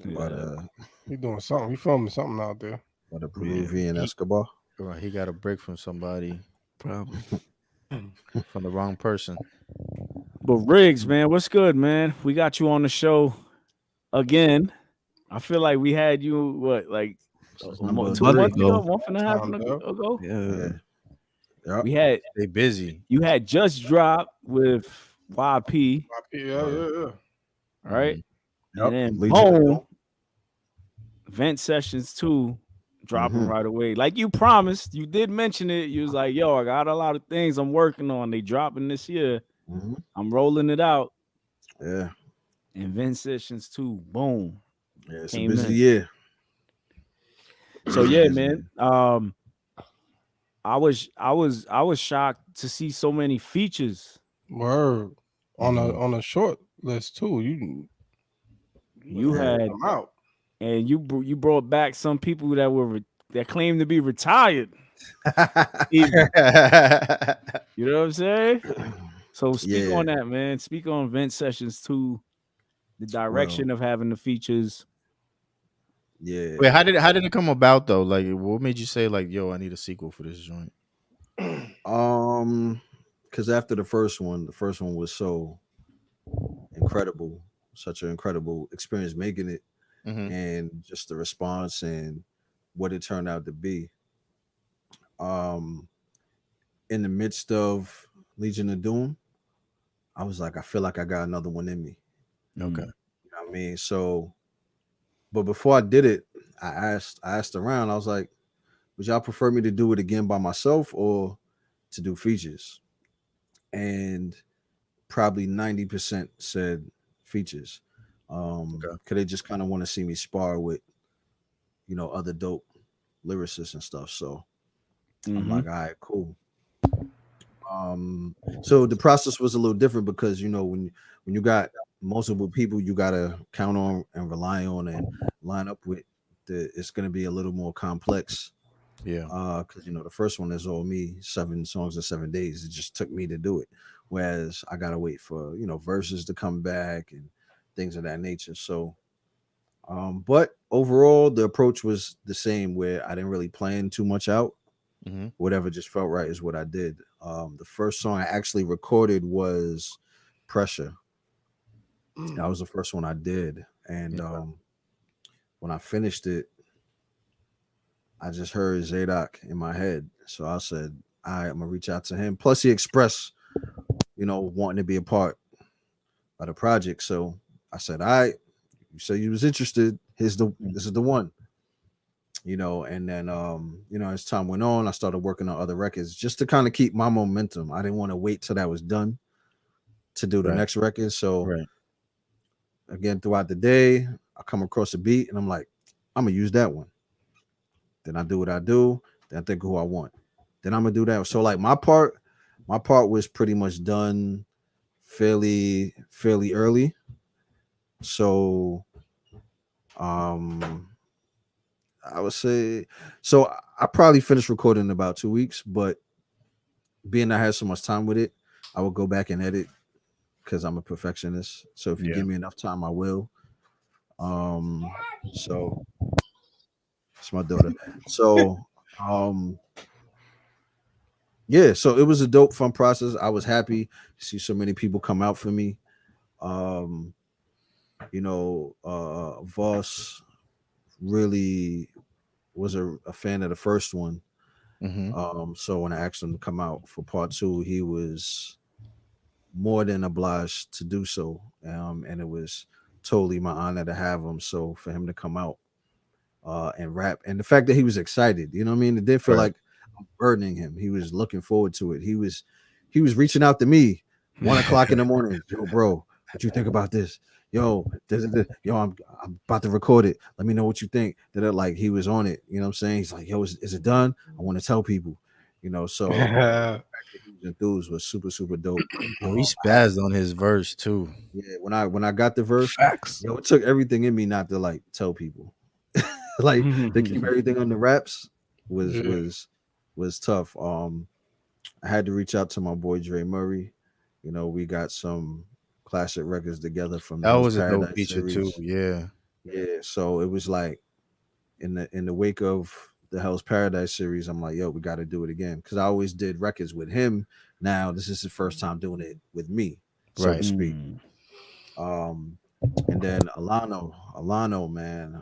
But He doing something. He filming something out there. a Peruvian Escobar. Right, he got a brick from somebody, Probably. from the wrong person. But Riggs, man, what's good, man? We got you on the show again. I feel like we had you like number 2 months three. ago, month and a half Time ago. Yeah. Yep. We had They busy. you had just dropped with YP, Yeah. right? Yep. And then Legion of boom, Doom. Vent Sessions 2 dropping right away. Like you promised, you did mention it. You was like, yo, I got a lot of things I'm working on. They dropping this year. Mhm. I'm rolling it out. Yeah. And Vent Sessions 2, boom. Yeah, it's Came a busy in. year. So yeah, man. I was shocked to see so many features. Word on a short list too. You had them out. and you brought back some people that claim to be retired. You know what I'm saying? So speak Yeah. on that, man. Speak on Vent Sessions 2, the direction of having the features. Yeah. Wait, how did it come about though? Like, what made you say like, "Yo, I need a sequel for this joint"? Because after the first one was so incredible, such an incredible experience making it, and just the response and what it turned out to be. In the midst of Legion of Doom, I was like, I feel like I got another one in me. Okay. You know what I mean? So, but before I did it, I asked around. I was like, would y'all prefer me to do it again by myself or to do features? And probably 90% said features. Cause they just kind of want to see me spar with, other dope lyricists and stuff. So I'm like, all right, cool. So the process was a little different because when you got multiple people you gotta count on and rely on and line up with, it's gonna be a little more complex Yeah. Because the first one is all me, 7 songs in 7 days. It just took me to do it. Whereas I gotta wait for verses to come back and things of that nature. So, but overall, the approach was the same. Where I didn't really plan too much out. Hmm. Whatever just felt right is what I did. The first song I actually recorded was "Pressure." That was the first one I did, and when I finished it, I just heard Zadok in my head. So I said, I'm gonna reach out to him. Plus, he expressed, wanting to be a part of the project. So I said, all right, you said you was interested. This is the one. And then as time went on, I started working on other records just to kind of keep my momentum. I didn't want to wait till that was done to do the Right. next record. So Right. again, throughout the day, I come across a beat and I'm like, I'm gonna use that one. Then I do what I do. Then I think who I want. Then I'm gonna do that. So like my part was pretty much done fairly early. So I would say so I probably finished recording in about 2 weeks, but being I had so much time with it, I will go back and edit because I'm a perfectionist. So if you Yeah. give me enough time, I will. So it's my daughter. So yeah, so it was a dope, fun process. I was happy to see so many people come out for me. Um, Voss really was a fan of the first one. Hmm. So when I asked him to come out for part two, he was more than obliged to do so. And it was totally my honor to have him. So for him to come out and rap, and the fact that he was excited, what I mean? It did feel Right. like I'm burdening him. He was looking forward to it. He was reaching out to me 1 o'clock in the morning. Yo, bro, what you think about this? Yo, yo, I'm about to record it. Let me know what you think. That like he was on it. You know what I'm saying? He's like, yo, is it done? I want to tell people. So he was enthused was super super dope. Yo, he I had spazzed on his verse too. yeah when I got the verse, Facts. it took everything in me not to like tell people. Like to keep everything on the wraps was Yeah. was was tough. I had to reach out to my boy Dre Murray. We got some classic records together from the That Hell's was a dope Paradise feature too. series. Yeah. Yeah, so it was like in the wake of the Hell's Paradise series, I'm like, yo, we got to do it again because I always did records with him. Now this is the first time doing it with me, so to Right. speak. Mm. And then Alano, man,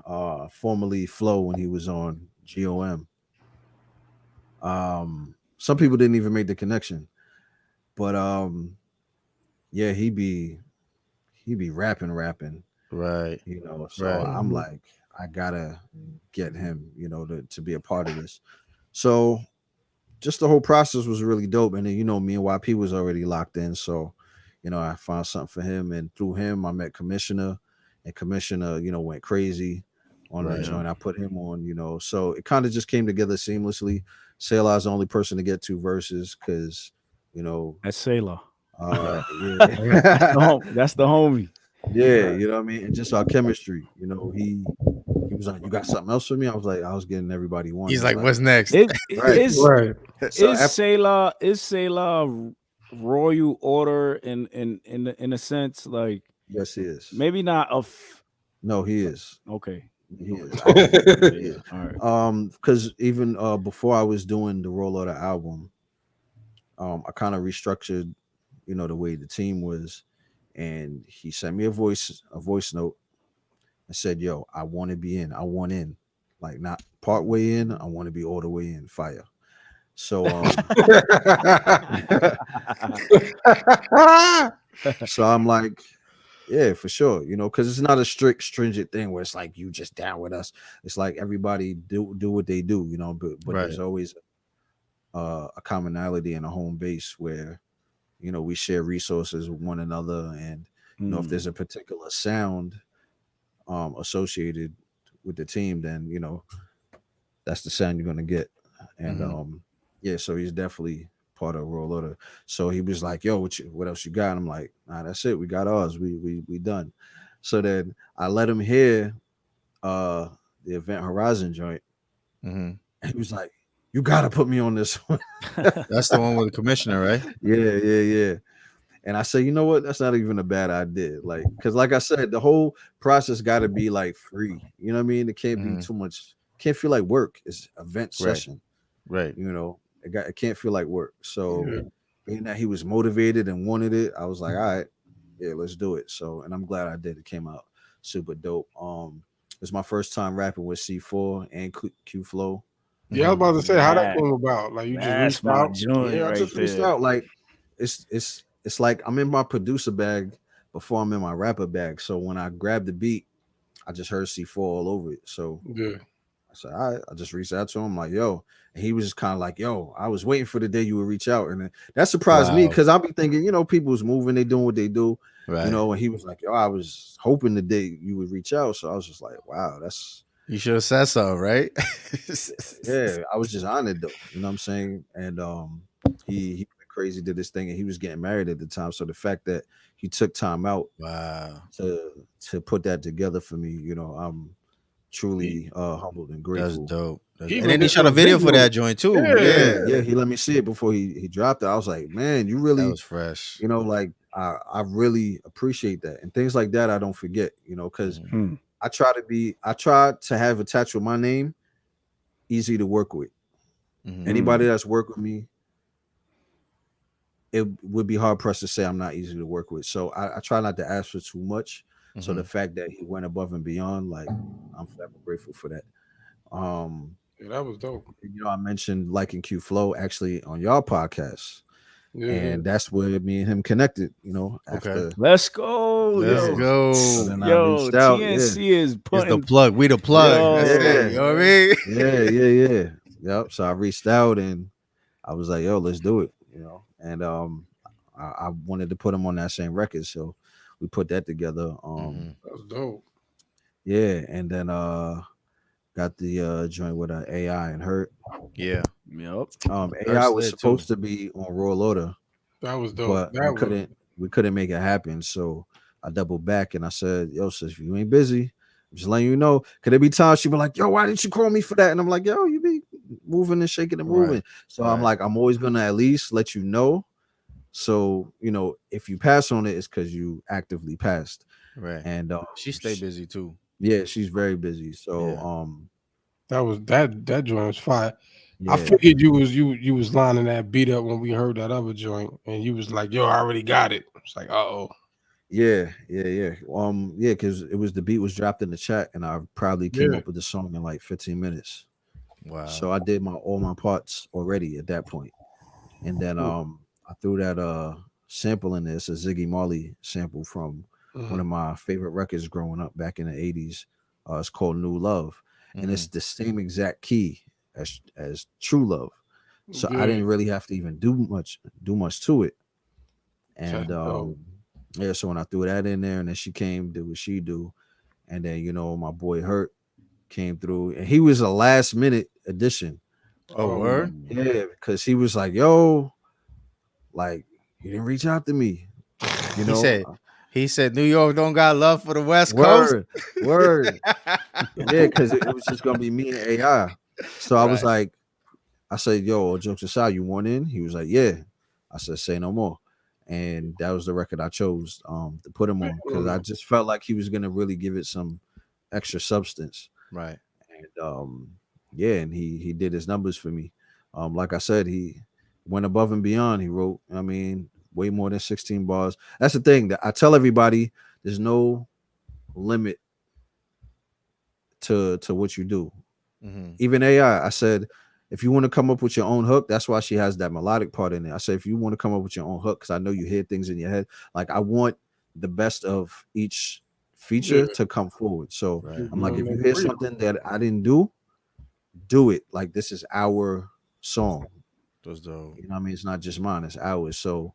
formerly Flo when he was on GOM. Some people didn't even make the connection, but yeah, he be rapping, Right. So Right. I'm Mhm. like, I gotta get him, to be a part of this. So just the whole process was really dope. And then me and YP was already locked in. So, I found something for him, and through him I met Commissioner, and Commissioner, went crazy on the Right. joint. I put him on, so it kind of just came together seamlessly. Sailor's the only person to get two verses because, you know, That's Sailor. Right. yeah. That's the homie. Yeah, you know what I mean? And just our chemistry, he was like, "You got something else for me?" I was like, I was getting everybody one. He's He's like, like, what's next? It right. Right. So is after, Sailor royal order in a sense, like yes, he is. maybe not No, he is. okay. He Okay. is. Yeah, He yeah. is. All right. Because even before I was doing the roll of the album, I kind of restructured, the way the team was, and he sent me a voice note and said, "Yo, I want to be in. I want in, like not part way in. I want to be all the way in. Fire." So so I'm like, yeah, for sure, because it's not a strict, stringent thing where it's like you just down with us. It's like everybody do what they do, but Right. there's always a commonality and a home base where we share resources with one another, and if there's a particular sound associated with the team, then that's the sound you're gonna get. And Hmm. yeah, so he's definitely part of Roll Order. So he was like, "Yo, what else you got?" And I'm like, "Nah, that's it. We got ours. We done." So then I let him hear uh the Event Horizon joint. Hmm. And he was like, you gotta put me on this one. That's the one with the commissioner, right? Yeah. And I say, you know what? That's not even a bad idea. Like, because like I said, the whole process got to be like free. You know what I mean? It can't be too much. Can't feel like work. It's event Right. session. Right. You know, it can't feel like work. So Yeah. being that he was motivated and wanted it, I was like, all right, yeah, let's do it. So, and I'm glad I did. It came out super dope. It's my first time rapping with C4 and Q Flow. Yeah, I was about to say how that That- came about. Like you just That's reached my out. joint Yeah, I right just reached there. out. Like it's like I'm in my producer bag before I'm in my rapper bag. So when I grabbed the beat, I just heard C4 all over it. So Yeah. I said, all right, I just reached out to him, like, yo. And he was just kind of like, yo, I was waiting for the day you would reach out. And that surprised me Wow. because I'll be thinking, you know, people's moving, they doing what they do, Right. you know, and he was like, yo, I was hoping the day you would reach out. So I was just like, wow, that's You should have said so, right? yeah, I was just honored though, you know what I'm saying? And he went crazy, did this thing, and he was getting married at the time. So the fact that he took time out Wow. to put that together for me, you know, I'm truly humbled and That's grateful. dope. He And even then he did shot a some video for visuals. that joint too. Yeah. Yeah, he let me see it before he dropped it. I was like, man, you That really, was fresh. you know, like I really appreciate that. And things like that I don't forget, you know, because Mhm. I try to have attached with my name easy to work with. Mhm. Anybody that's worked with me, it would be hard pressed to say I'm not easy to work with. So I try not to ask for too much. So the Mhm. fact that he went above and beyond, like I'm forever grateful for that. Um, Yeah, that was dope. you know, I mentioned liking Q Flow actually on y'all podcast. Yeah. And that's where me and him connected, you know, Okay. after Let's go, Let's yeah. yo. go. So then I Yo, reached out, yeah. TNC is It's the putting plug. We the plug. That's it. Yeah. You know what I mean? Yeah. Yep. So I reached out and I was like, yo, let's do it, you know. And I wanted to put him on that same record. So we put that together. Mhm. That was dope. Yeah, and then got the joint with AI and Hurt. Yeah. Yep. AI Hurst was lit too. supposed to be on Roll Order, That was dope. but That was we couldn't make it happen. So I doubled back and I said, yo, sis, if you ain't busy, I'm just letting you know. Could there be times she be like, yo, why didn't you call me for that? And I'm like, yo, you be moving and shaking and moving. Right. So I'm Right. like, I'm always gonna at least let you know. So, you know, if you pass on it, it's because you actively passed. Right. And She stay busy too. yeah, she's very busy. So Yeah. that joint was fire. I yeah. figured you was lining that beat up when we heard that other joint, and you was like, "Yo, I already got it." It's like, "Uh-oh." Yeah. Yeah, because it was the beat was dropped in the chat, and I probably came Yeah. up with the song in like 15 minutes. Wow. So I did all my parts already at that point. And then I threw that sample in there. It's a Ziggy Marley sample from one of my favorite records growing up back in the 80s. It's called New Love. And it's the same exact key as True Love. So I didn't really have to even do much to it. And yeah, so when I threw that in there and then she came, did what she do. And then, you know, my boy Hurt came through and he was a last minute addition. Oh, word? Yeah, because he was like, yo, like, you didn't reach out to me. You know, He said New York don't got love for the West Coast. Word. Yeah, because it was just gonna be me and AI. So I was like, I said, yo, all jokes aside, you want in? He was like, yeah. I said, say no more. And that was the record I chose to put him on because I just felt like he was gonna really give it some extra substance. Right. And yeah, and he did his numbers for me. Like I said, he went above and beyond. He wrote, I mean, way more than 16 bars. That's the thing that I tell everybody, there's no limit to what you do. Even AI, I said, if you want to come up with your own hook, that's why she has that melodic part in there. I said, if you want to come up with your own hook, because I know you hear things in your head, like I want the best of each feature to come forward. So I'm like, if you hear something that I didn't do it. Like this is our song. That's dope. You know what I mean? It's not just mine, it's ours. So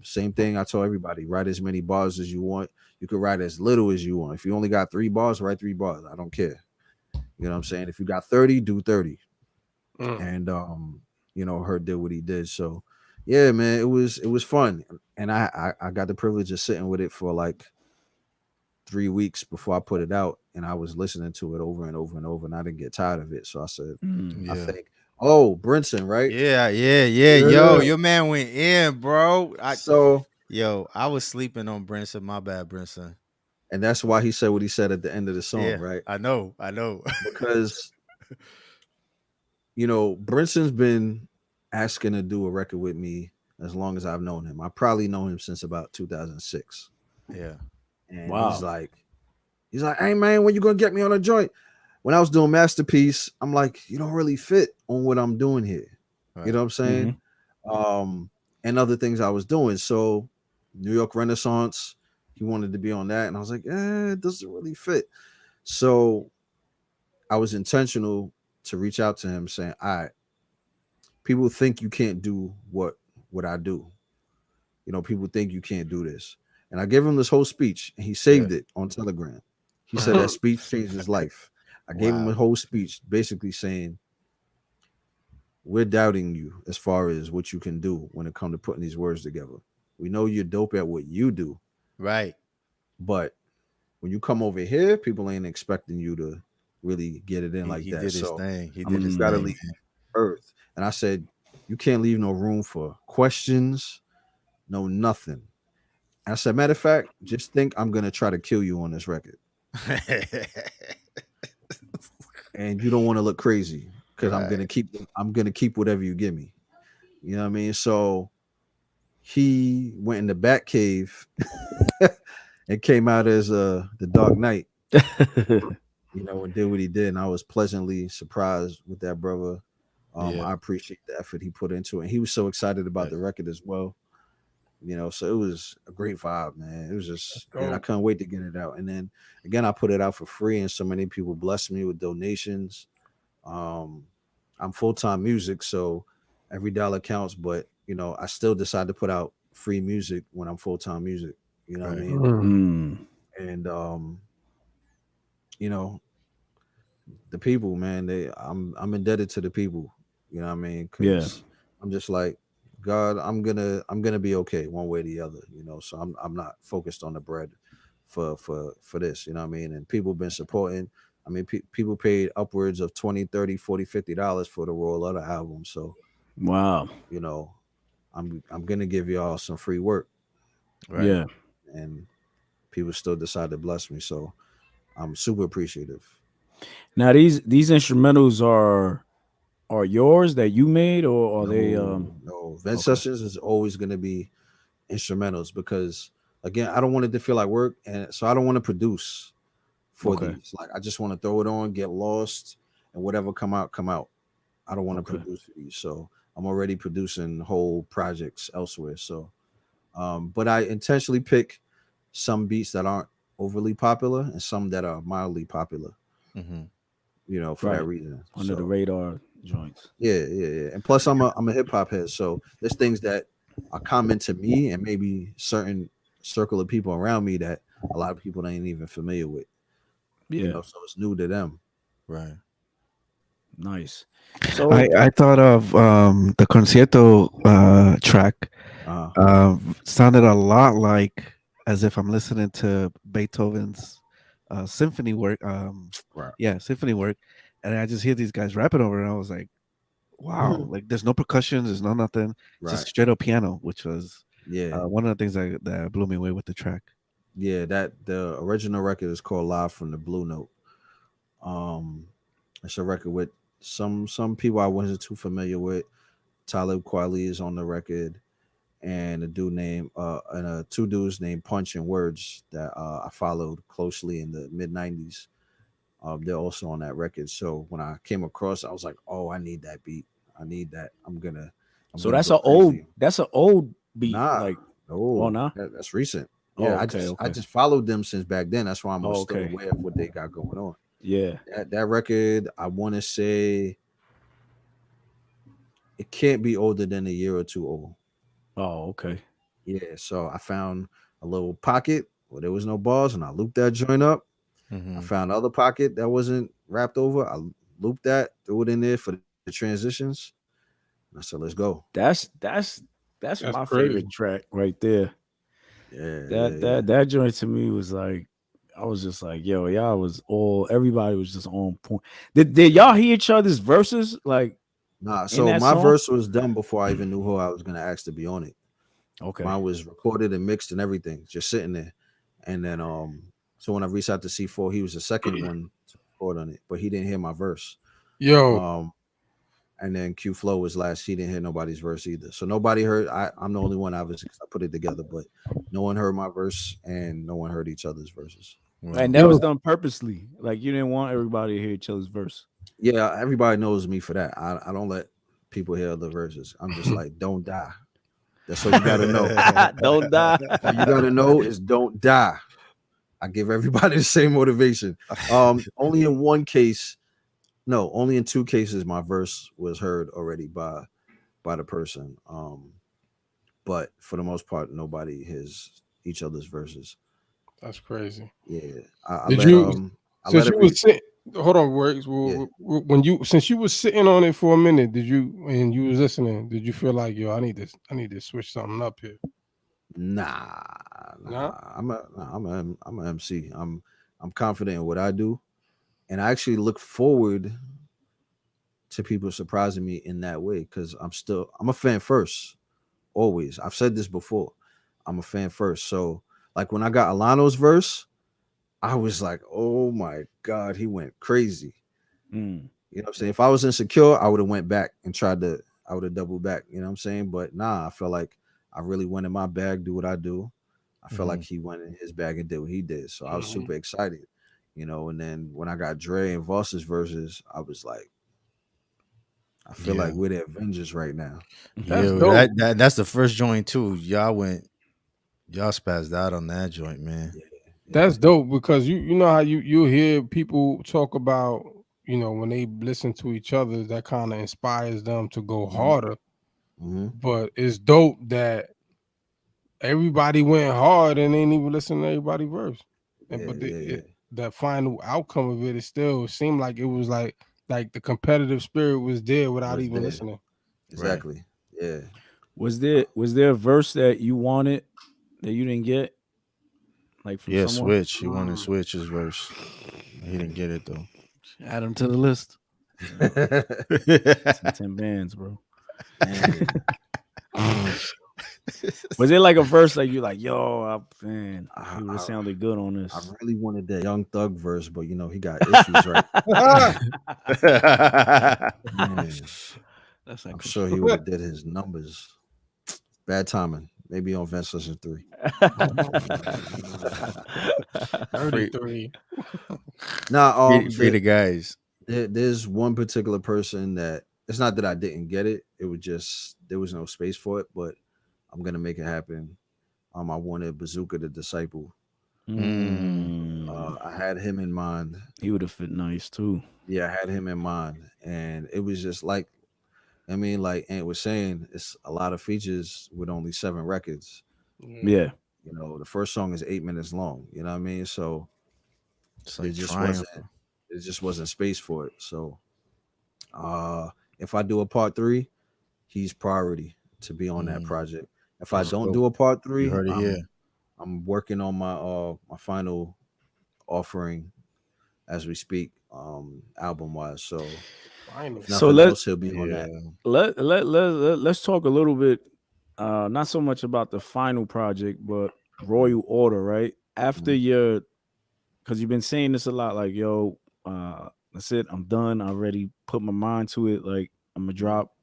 same thing I tell everybody, write as many bars as you want. You can write as little as you want. If you only got 3 bars, write 3 bars. I don't care. You know what I'm saying? If you got 30, do 30. And you know, Her did what he did. So yeah, man, it was fun. And I got the privilege of sitting with it for like 3 weeks before I put it out, and I was listening to it over and over and over, and I didn't get tired of it. So I said, I think Oh, Brinson, right? Yeah. Yo, Yeah. your man went in, bro. So, I was sleeping on Brinson. My bad, Brinson. and that's why he said what he said at the end of the song, Yeah, right? I know. Because Brinson's been asking to do a record with me as long as I've known him. I probably know him since about 2006. Yeah. And Wow. he's like, hey man, when you gonna get me on a joint? When I was doing Masterpiece, I'm like, you don't really fit on what I'm doing here. You Right. know what I'm saying? And other things I was doing. So New York Renaissance, he wanted to be on that. And I was like, it doesn't really fit. So I was intentional to reach out to him saying, all right, people think you can't do what I do. People think you can't do this. And I gave him this whole speech and he Yeah. saved it on Telegram. He said that speech changed his life. I gave him a Wow. whole speech basically saying, we're doubting you as far as what you can do when it comes to putting these words together. We know you're dope at what you do, Right. but when you come over here, people ain't expecting you to really get it in like He that. did his So thing. He I'm like, did you his gotta thing, leave Earth. And I said, you can't leave no room for questions, no nothing. And I said, matter of fact, just think I'm gonna try to kill you on this record. man. And you don't want to look crazy because I'm Right. gonna keep whatever you give me. You know what I mean? So he went in the Bat Cave and came out as the Dark Knight, and did what he did. And I was pleasantly surprised with that brother. Yeah. I appreciate the effort he put into it. And he was so excited about Yeah. the record as well. So it was a great vibe, man. It was just, Let's I go. couldn't wait to get it out. And then again, I put it out for free, and so many people blessed me with donations. Um, I'm full-time music, so every dollar counts. But I still decide to put out free music when I'm full-time music. You know what I Right. mean? And you know, the people, man, I'm indebted to the people. You know what I mean? Yeah. Because I'm just like, God, I'm gonna be okay one way or the other. So I'm not focused on the bread for this. You know what I mean? And people been supporting. I mean, people paid upwards of 20, 30, 40, $50 for the roll of the album. So Wow. you know, I'm gonna give y'all some free work, Right. Yeah. and people still decide to bless me. So I'm super appreciative. Now these instrumentals are yours that you made, or are they No, vent okay. sessions is always gonna be instrumentals because again, I don't want it to feel like work, and so I don't want to produce for Okay. these. Like I just want to throw it on, get lost, and whatever come out, come out. I don't want to Okay. produce for these, so I'm already producing whole projects elsewhere. So, but I intentionally pick some beats that aren't overly popular and some that are mildly popular. Mm-hmm. For that Right. reason. Under the So radar joints. yeah. And plus, I'm a hip hop head, so there's things that are common to me and maybe certain circle of people around me that a lot of people ain't even familiar with. Yeah. So it's new to them. Right. Nice. I So I thought of the concierto track Uh, sounded a lot like as if I'm listening to Beethoven's symphony work. right. Yeah, symphony work, and I just hear these guys rapping over it. And I was like, wow, like there's no percussion, there's no nothing, just Right. straight up piano, which was Yeah. one of the things that blew me away with the track. Yeah. That the original record is called Live from the Blue Note. Um, it's a record with some people I wasn't too familiar with. Talib Kweli is on the record, and a dude named two dudes named Punch and Words that I followed closely in the mid '90s. They're also on that record. So when I came across, I was like, "Oh, I need that beat. I need that. I'm so gonna that's go crazy." an old beat. Nah, Like, oh no, nah. that's recent. Oh, Yeah, I okay, just I okay. just followed them since back then. That's why I'm Oh, still okay. aware of what they got going on. Yeah. That record, I want to say it can't be older than a year or two old. Oh, okay. Yeah, so I found a little pocket where there was no bars, and I looped that joint up. I Mm-hmm. found another pocket that wasn't wrapped over. I looped that, threw it in there for the transitions. And I said, "Let's go." That's That's my crazy. favorite track right there. Yeah. That joint to me was like, I was just like, yo, y'all was everybody was just on point. Did y'all hear each other's verses? Like, Nah, in so that my song? verse was done before I even knew who I was gonna ask to be on it. Okay. Mine was recorded and mixed and everything, just sitting there. And then so when I reached out to C4, he was the second one to record on it, but he didn't hear my verse. Yo, And then Q Flow was last. He didn't hear nobody's verse either. So nobody heard. I'm the only one, obviously, because I put it together, but no one heard my verse and no one heard each other's verses. And Wow. that was yo, done purposely. Like you didn't want everybody to hear each other's verse. Yeah, everybody knows me for that. I don't let people hear other verses. I'm just like, don't die. That's all you got to know. Don't die. All you got to know is don't die. I give everybody the same motivation. Only in one case, no, only in two cases, my verse was heard already by the person. But for the most part, nobody hears each other's verses. that's crazy. Yeah, I Did let you I let since you every was sitting? Hold on, Works. yeah. When you since you was sitting on it for a minute, did you and you was listening? Did you feel like yo, I need to switch something up here? Nah, Nah. I'm a MC. I'm confident in what I do, and I actually look forward to people surprising me in that way because I'm a fan first. Always, I've said this before. I'm a fan first. So like when I got Alano's verse, I was like, oh my god, he went crazy. Mm. You know what I'm saying? If I was insecure, I would have went back and I would have doubled back. You know what I'm saying? But nah, I felt like I really went in my bag, do what I do. I felt like he went in his bag and did what he did. So I was Mhm. super excited, and then when I got Dre and Voss's verses, I was like, I feel Yeah. like we're the Avengers right now. That's Yo, dope. that's the first joint too. Y'all spazzed out on that joint, man. Yeah, That's yeah, dope because you know how you hear people talk about when they listen to each other that kind of inspires them to go hmm harder. hmm But it's dope that everybody went hard and ain't even listen to everybody verse. And yeah, but yeah, yeah. the final outcome of it still seemed like it was like the competitive spirit was there without Was even there listening. Right. exactly? Yeah. Was there a verse that you wanted that you didn't get, like from Yeah, someone? Switch. He wanted Switch's verse. He didn't get it though. Add them to the list. Some 10 bands, bro. Man, Was it like a verse like you like, yo, man, I, he would have I sounded good on I this? really wanted that Young Thug verse, but he got issues right. Man, That's I'm not sure he would have did his numbers. Bad timing. Maybe on Vents Listen 3. free, 33. Now, free the guys. there's one particular person that it's not that I didn't get it. It was just there was no space for it, but I'm gonna make it happen. I wanted Bazooka the Disciple. Mm. I had him in mind. He would have fit nice too. Yeah, I had him in mind, and it was just like like Ant was saying, it's a lot of features with only 7 records. Yeah. The first song is 8 minutes long. You know what I mean? So It's there like just triumph. wasn't space for it. So if I do a part 3, he's priority to be on that project. If I That's don't dope. do a part You 3, heard it here. I'm working on my final offering as we speak, album wise. So if So nothing let else, he'll be on Yeah. that. let's talk a little bit, not so much about the final project, but Royal Order, right? After Mhm. your, because you've been saying this a lot, like, yo, that's it, I'm done. I already put my mind to it. Like, I'm gonna drop,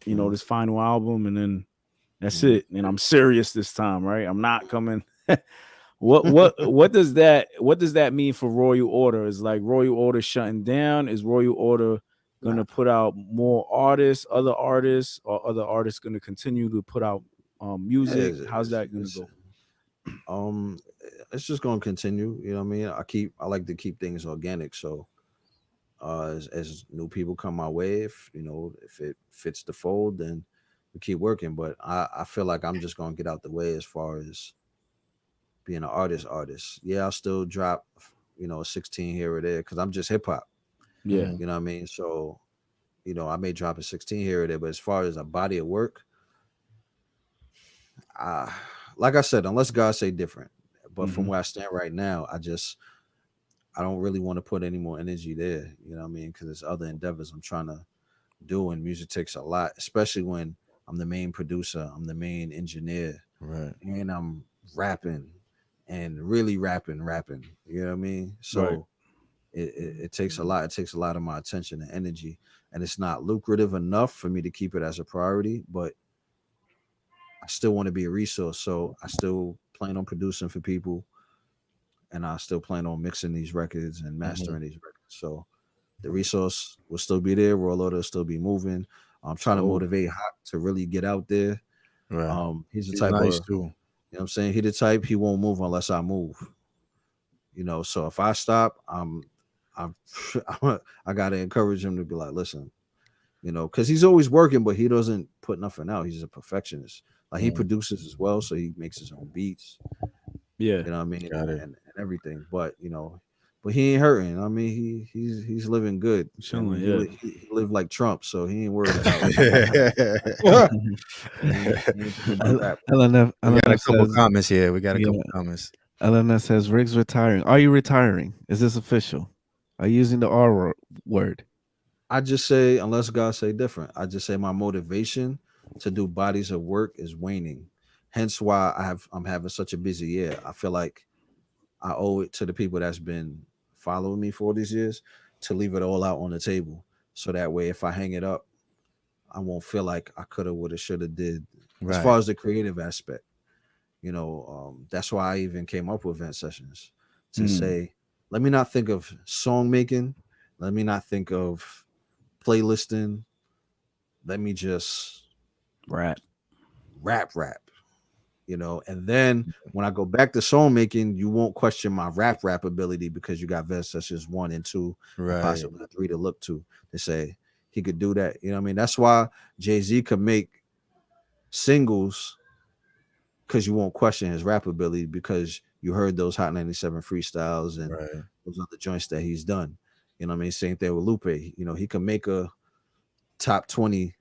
Mhm. this final album, and then that's Mhm. it. And I'm serious this time, right? I'm not coming. What does that mean for Royal Order? Is like Royal Order shutting down? Is Royal Order gonna put out more artists, or other artists gonna continue to put out music? How's that gonna go? Um, it's just gonna continue. You know what I mean? I like to keep things organic. So as new people come my way, if it fits the fold, then we keep working. But I feel like I'm just gonna get out the way as far as being an artist. Yeah, I'll still drop a 16 here or there because I'm just hip hop. Yeah. You know what I mean? So I may drop a 16 here or there, but as far as a body of work, uh, like I said, unless God say different. But from Mhm. where I stand right now, I don't really want to put any more energy there. You know what I mean? Because there's other endeavors I'm trying to do, and music takes a lot, especially when I'm the main producer, I'm the main engineer, Right. and I'm rapping and really rapping. You know what I mean? Right. So it takes a lot. It takes a lot of my attention and energy, and it's not lucrative enough for me to keep it as a priority. But I still want to be a resource, so I still plan on producing for people, and I still plan on mixing these records and Hmm. mastering these records. So the resource will still be there. Roll will still be moving. I'm trying to Oh, motivate Hot to really get out there. right. He's the He's type of, nice you too. know what I'm saying? He the type he won't move unless I move. So if I stop, I'm I gotta encourage him to be like, listen, because he's always working, but he doesn't put nothing out. He's a perfectionist. Like he Mm, produces as well, so he makes his own beats. Yeah. You know what I mean, got it. and everything. But but he ain't hurting. I mean, he's living good. I mean, Chilling. Yeah. he lived like Trump, so he ain't worried about. He ain't thinking about that. We got a LNF couple says, comments here. We got a couple yeah. comments. LNF says, Riggs retiring. Are you retiring? Is this official? Are you using the R word? I just say, unless God say different, I just say my motivation to do bodies of work is waning. Hence why I'm having such a busy year. I feel like I owe it to the people that's been following me for all these years to leave it all out on the table. So that way, if I hang it up, I won't feel like I coulda, woulda, shoulda did. As Right. far as the creative aspect, that's why I even came up with event sessions to Mm. say, let me not think of song making, let me not think of playlisting, let me just Rap. rap, and then when I go back to song making, you won't question my rap ability because you got vets such as 1 and 2 and Right. possibly 3 to look to say he could do that. You know what I mean? That's why Jay-Z could make singles, because you won't question his rap ability because you heard those Hot 97 freestyles and Right. those other joints that he's done. You know what I mean? Same thing with Lupe. He can make a top 20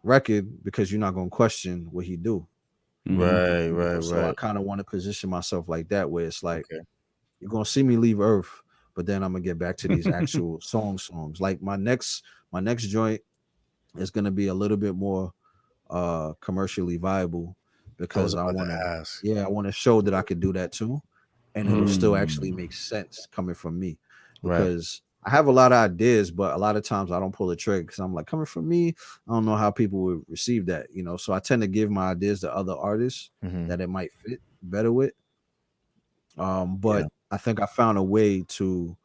record because you're not going to question what he do. Mhm. Right. Right. So I Right. kind of want to position myself like that, where it's like Okay. you're gonna see me leave Earth, but then I'm gonna get back to these actual songs. Like my next joint is gonna be a little bit more commercially viable I was because I about to wanna ask. yeah, I wanna show that I could do that too. And it'll still actually Mm. make sense coming from me. Right. Because I have a lot of ideas, but a lot of times I don't pull the trigger because I'm like, coming from me, I don't know how people would receive that. So I tend to give my ideas to other artists Hmm. that it might fit better with. Yeah. But I think I found a way to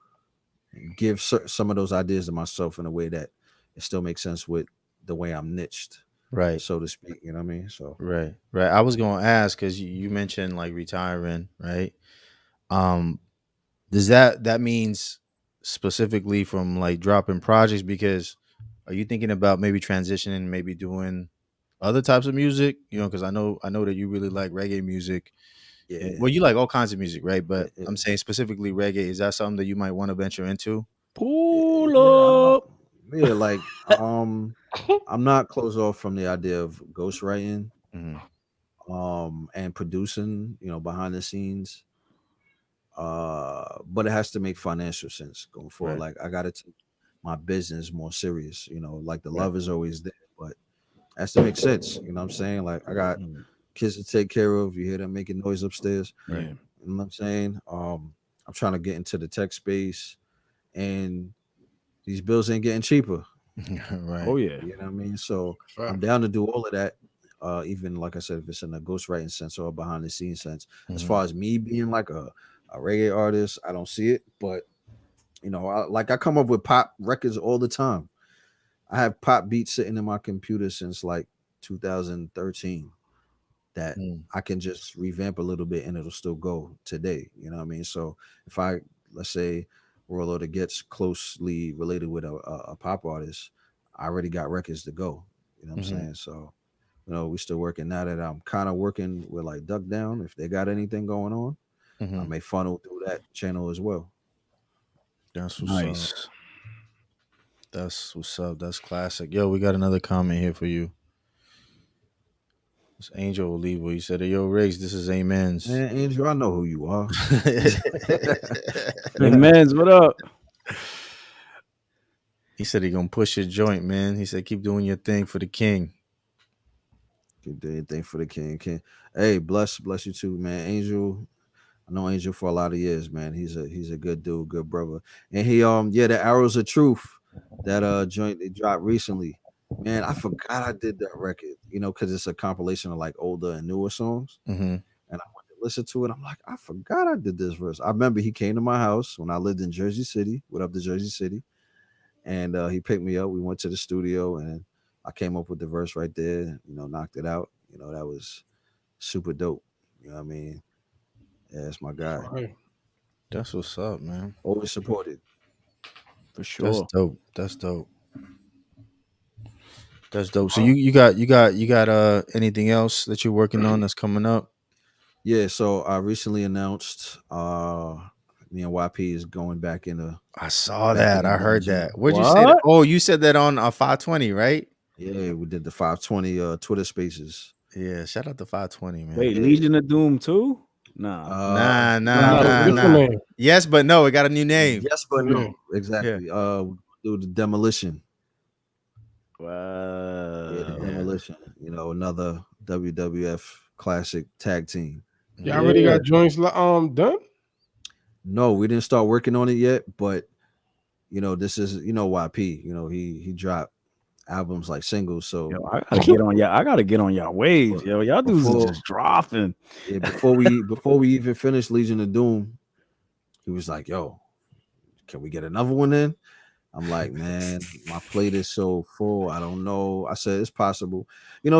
give some of those ideas to myself in a way that it still makes sense with the way I'm niched, Right. so to speak. You know what I mean? So Right. Right. I was gonna ask because you mentioned like retiring, right? Um, does that means specifically from like dropping projects? Because are you thinking about maybe transitioning, maybe doing other types of music? Because I know that you really like reggae music. And, yeah, well, you like all kinds of music, right? yeah, But yeah. I'm saying specifically reggae. Is that something that you might want to venture into? Pull Yeah, up. like I'm not closed off from the idea of ghostwriting, Hmm. and producing, behind the scenes. But it has to make financial sense going forward. Right. Like I gotta take my business more serious, like the Right. love is always there, but it has to make sense. You know what I'm saying? Like I got Mm. kids to take care of. You hear them making noise upstairs. Yeah. You know what I'm saying? I'm trying to get into the tech space, and these bills ain't getting cheaper. Oh Right. yeah. You know what I mean? So I'm Fact. down to do all of that. Even like I said, if it's in a ghostwriting sense or a behind the scenes sense. As Hmm. far as me being like a reggae artist, I don't see it. But I come up with pop records all the time. I have pop beats sitting in my computer since like 2013 that Mm. I can just revamp a little bit and it'll still go today. You know what I mean? So if I, let's say, Warlord that gets closely related with a pop artist, I already got records to go. You know what I'm Hmm. saying? So we still working now that I'm kind of working with like Duck Down. If they got anything going on, I Hmm. may funnel through that channel as well. That's what's up. Nice. That's what's up. That's classic. Yo, we got another comment here for you. It's Angel Olivo. He said, "Hey, yo, Riggs, this is Amen's." Man, Andrew, I know who you are. Hey, mans, what up? He said he gonna push your joint, man. He said keep doing your thing for the king. Keep doing anything for the king. Hey, bless you too, man. Angel, I know Angel for a lot of years, man. He's a good dude, good brother. And he the Arrows of Truth, that joint they dropped recently. Man, I forgot I did that record, because it's a compilation of like older and newer songs. Mm-hmm. And I went to listen to it. I'm like, I forgot I did this verse. I remember he came to my house when I lived in Jersey City. What up to Jersey City? And he picked me up. We went to the studio and I came up with the verse right there, knocked it out. That was super dope. You know what I mean? Yeah, that's my guy. Right. That's what's up, man. Always supported. For sure. That's dope. So you got anything else that you're working on that's coming up? Yeah, so I recently announced me and YP is going back into. I saw that. I heard dungeon. that. Where'd you say that? Oh, you said that on 520, right? Yeah, we did the 520 Twitter Spaces. Yeah, shout out to 520, man. Wait, Legion of Doom too? Nah. Yes, but no. It got a new name. Yes, but no. Exactly. Yeah. Do the Demolition. Wow. Yeah, the Demolition. Another WWF classic tag team. Y'all already got joints done? No, we didn't start working on it yet, but this is YP. He dropped albums like singles. So yo, I gotta get on y'all. I gotta get on y'all waves, yo. Y'all dudes are just dropping. Yeah, before we even finished Legion of Doom, he was like, "Yo, can we get another one in?" I'm like, "Man, my plate is so full. I don't know." I said, "It's possible."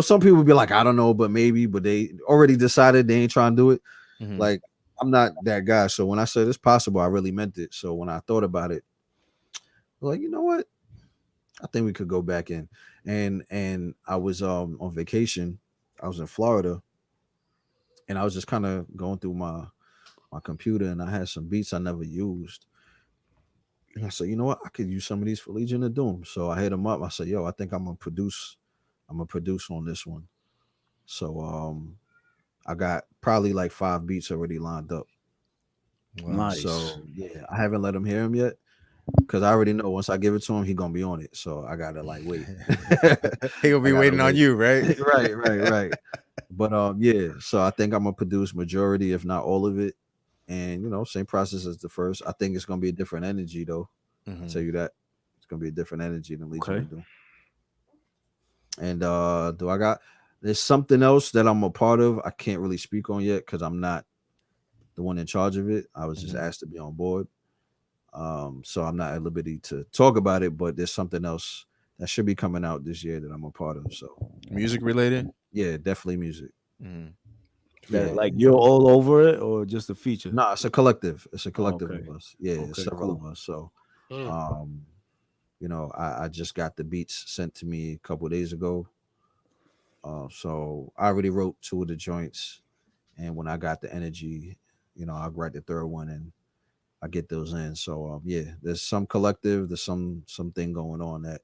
Some people be like, "I don't know, but maybe." But they already decided they ain't trying to do it. Mm-hmm. Like, I'm not that guy. So when I said it's possible, I really meant it. So when I thought about it, I was like, you know what? I think we could go back in. And I was on vacation. I was in Florida, and I was just kind of going through my computer, and I had some beats I never used. And I said, you know what? I could use some of these for Legion of Doom. So I hit him up. I said, yo, I think I'm gonna produce on this one. So I got probably like 5 beats already lined up. Wow. Nice. So yeah, I haven't let him hear him yet, because I already know once I give it to him, he gonna be on it. So I gotta like wait. He gonna be waiting on you, right? right. But yeah, so I think I'm gonna produce majority, if not all of it. And same process as the first. I think it's gonna be a different energy though. Mm-hmm. I'll tell you that. It's gonna be a different energy than Legion Okay. of Doom. And there's something else that I'm a part of. I can't really speak on yet because I'm not the one in charge of it. I was just asked to be on board. So I'm not at liberty to talk about it, but there's something else that should be coming out this year that I'm a part of. So music related? Yeah, definitely music. Mm-hmm. That like you're all over it, or just a feature? No, it's a collective. It's a collective okay. of us. Yeah, Okay, several cool. of us. So I just got the beats sent to me a couple of days ago. So I already wrote 2 of the joints, and when I got the energy, I'll write the 3rd one and I get those in. So yeah, there's some collective, there's something going on that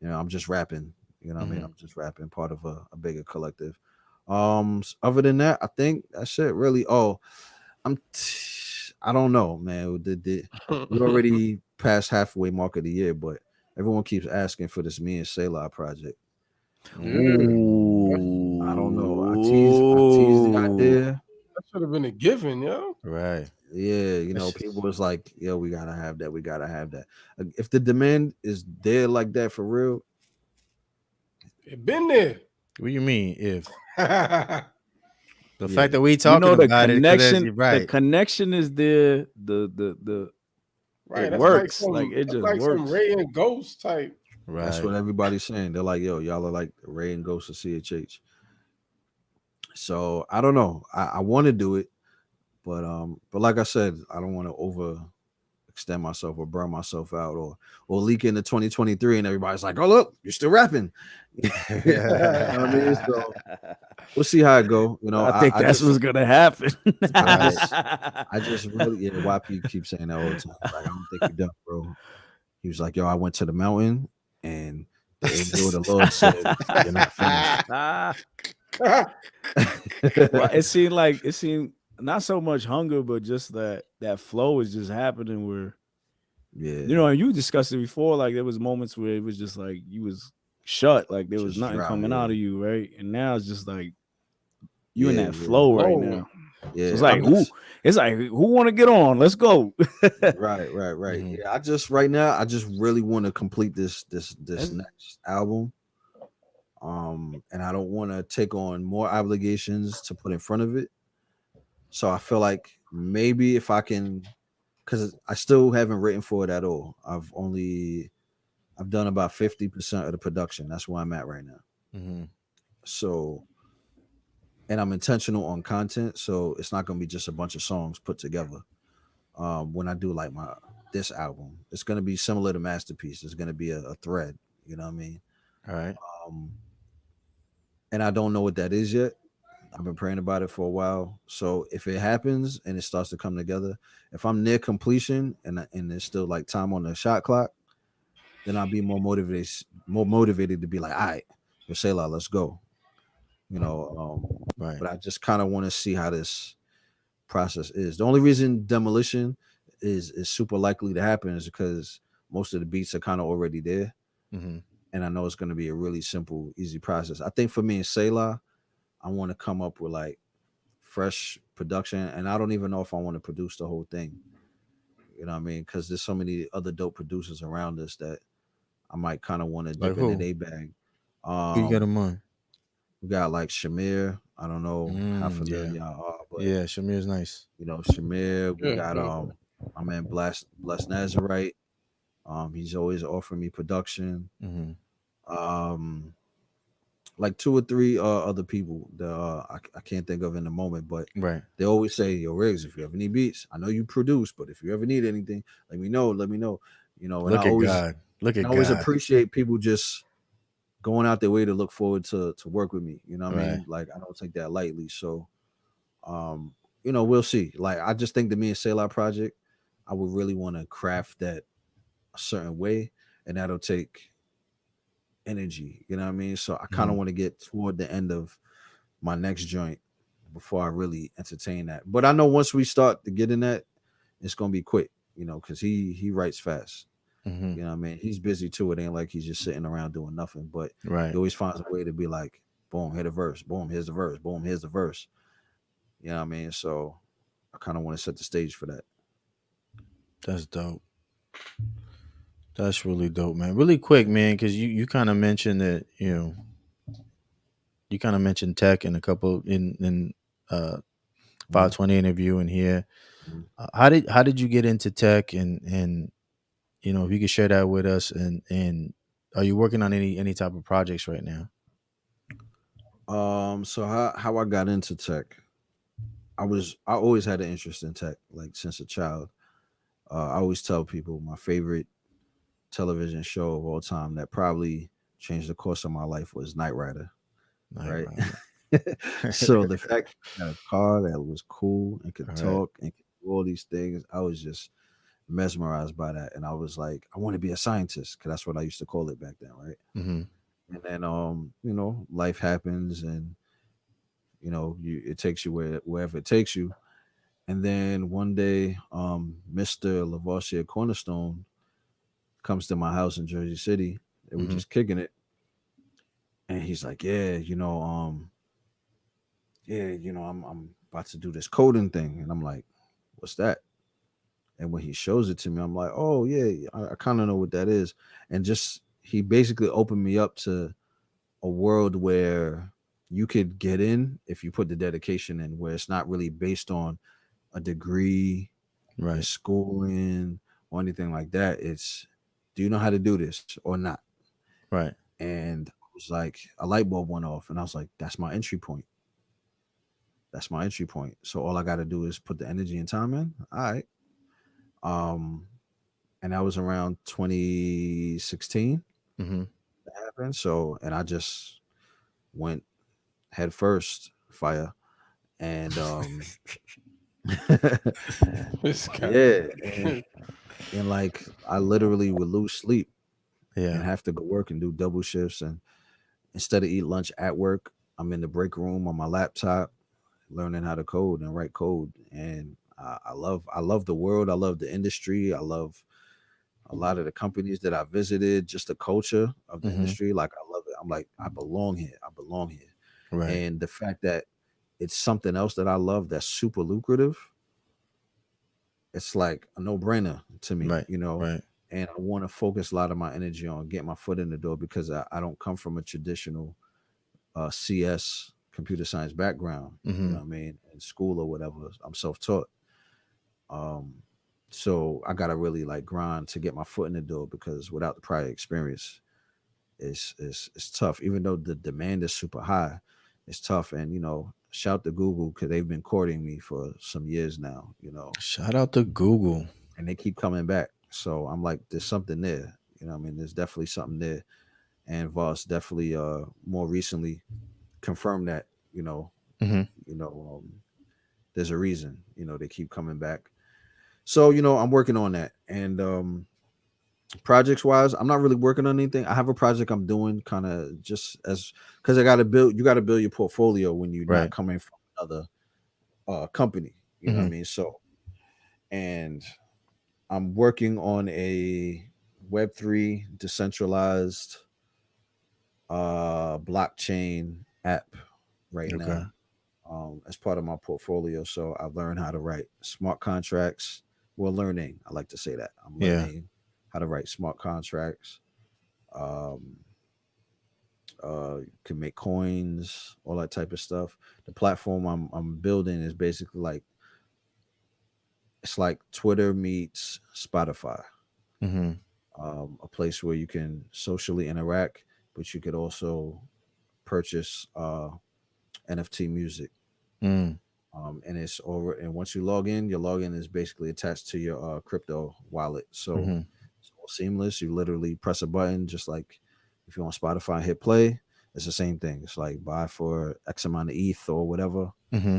I'm just rapping. What I mean? I'm just rapping, part of a bigger collective. Other than that, I think that's it. Really. Oh, I don't know, man. We already passed halfway mark of the year, but everyone keeps asking for this me and Selah project. Ooh. I don't know. I teased the idea. That should have been a given, yo. Right. Yeah, people was like, yo, we gotta have that. We gotta have that. If the demand is there like that for real, it been there. What do you mean if? The fact that we talking the about connection, it, right? The connection is there. The right. It That's works. Like it just like works. some Ray and Ghost type. Right. That's what everybody's saying. They're like, yo, y'all are like Ray and Ghost of CHH. So I don't know. I want to do it, but like I said, I don't want to overextend myself or burn myself out or leak into 2023 and everybody's like, oh look, you're still rapping. You know what I mean? So we'll see how it go. I think that's what's gonna happen. I just really YP keeps saying that all the time. Like, I don't think you're done, bro. He was like, yo, I went to the mountain and the angel of the Lord said, you're not finished. Well, it seemed not so much hunger, but just that flow is just happening where Yeah. You know, and you discussed it before. Like there was moments where it was just like you was shut, like there was Just nothing dry. coming Yeah. out of you, right? And now it's just like you in Yeah. that Yeah. flow right Oh, now. So Yeah. it's like who want to get on? Let's go. Right. Mhm. Yeah. Right now, I just really want to complete this That's- next album. And I don't want to take on more obligations to put in front of it. So I feel like maybe if I can, because I still haven't written for it at all. I've done about 50% of the production. That's where I'm at right now. Mhm. So, and I'm intentional on content, so it's not gonna be just a bunch of songs put together. When I do like this album, it's gonna be similar to Masterpiece. It's gonna be a thread. You know what I mean? All right. Um, and I don't know what that is yet. I've been praying about it for a while. So if it happens and it starts to come together, if I'm near completion and there's still like time on the shot clock, then I'll be more motivated to be like, all right, Selah, let's go. You know, Right. but I just kind of want to see how this process is. The only reason demolition is super likely to happen is because most of the beats are kind of already there. Mhm. And I know it's going to be a really simple, easy process. I think for me and Selah, I want to come up with like fresh production, and I don't even know if I want to produce the whole thing. You know what I mean? Because there's so many other dope producers around us that I might kind of want to Like dip into who? their bag. Who you got in Um, mind? we got like Shamir. I don't know how familiar Yeah. y'all are, but Yeah, Shamir's nice. you know Shamir. We got good. my man Bless Nazarite. He's always offering me production. Mhm. Um, like two or three other people that I can't think of in the moment, but Right. they always say, "Yo, Riggs, if you ever need beats, I know you produce, but if you ever need anything, let me know. Let me know." You know, and Look at God. Look I at always God. appreciate people just going out their way to look forward to work with me. You know what I Right. mean? Like I don't take that lightly. So, um, you know, we'll see. Like I just think the Me and Selah project, I would really want to craft that a certain way, and that'll take energy. You know what I mean? So I kind of Mhm. want to get toward the end of my next joint before I really entertain that. But I know once we start to get in that, it's gonna be quick, you know, because he writes fast. Mhm. You know what I mean? He's busy too. It ain't like he's just sitting around doing nothing, but he Right. always finds a way to be like, boom, hit a verse, boom, here's the verse, boom, here's the verse. You know what I mean? So I kind of want to set the stage for that. That's dope. That's really dope, man. Really quick, man, because you kind of mentioned that, you kind of mentioned tech in a couple in uh Mhm. 520 interview in here. Mhm. How did you get into tech, and if you could share that with us, and are you working on any type of projects right now? So how I got into tech, I always had an interest in tech, like since a child. I always tell people my favorite television show of all time that probably changed the course of my life was Knight Rider, Night right? Rider. So the fact that I had a car that was cool and could All right. talk and could do all these things, I was just mesmerized by that. And I was like, I want to be a scientist because that's what I used to call it back then, right? Mm-hmm. And then life happens and it takes you wherever it takes you. And then one day, Mr. Lavoisier Cornerstone comes to my house in Jersey City, and we Mm-hmm. just kicking it. And he's like, I'm about to do this coding thing. And I'm like, what's that? And when he shows it to me, I'm like, oh yeah, I kind of know what that is. And just he basically opened me up to a world where you could get in if you put the dedication in, where it's not really based on a degree, your Right. schooling, or anything like that. It's, do you know how to do this or not? Right. And it was like a light bulb went off, and I was like, that's my entry point. That's my entry point. So all I got to do is put the energy and time in. All right. Um, and that was around 2016 Mm-hmm. that happened. So, and I just went head first, fire, and This guy. yeah, and like I literally would lose sleep and Yeah. have to go work and do double shifts, and instead of eat lunch at work, I'm in the break room on my laptop learning how to code and write code. And I love the world. I love the industry. I love a lot of the companies that I visited, just the culture of the Mm-hmm. industry. Like I love it. I'm like, I belong here. I belong here. Right. And the fact that it's something else that I love that's super lucrative, it's like a no-brainer to me, Right. Right. and I want to focus a lot of my energy on getting my foot in the door because I don't come from a traditional CS computer science background, Mm-hmm. what I mean, in school or whatever. I'm self-taught. Um, so I gotta really like grind to get my foot in the door because without the prior experience, it's tough. Even though the demand is super high, it's tough. And shout to Google because they've been courting me for some years now. Shout out to Google. And they keep coming back. So I'm like, there's something there. I mean, there's definitely something there. And Voss definitely more recently confirmed that, Mm-hmm. you know, there's a reason, they keep coming back. So, I'm working on that. And projects wise, I'm not really working on anything. I have a project I'm doing kind of just as because you gotta build your portfolio when you're not Right. coming from another company. You know what I Mm-hmm. mean? So and I'm working on a Web3 decentralized blockchain app right Okay. now as part of my portfolio. So I've learned how to write smart contracts. Well, learning, I like to say that. I'm Yeah. learning how to write smart contracts. Um, can make coins, all that type of stuff. The platform I'm building is basically like it's like Twitter meets Spotify. Mm-hmm. A place where you can socially interact, but you could also purchase NFT music. Mm. And it's over. And once you log in, your login is basically attached to your crypto wallet. So Mm-hmm. it's all seamless. You literally press a button, just like if you're on Spotify, hit play. It's the same thing. It's like buy for X amount of ETH or whatever, Mm-hmm.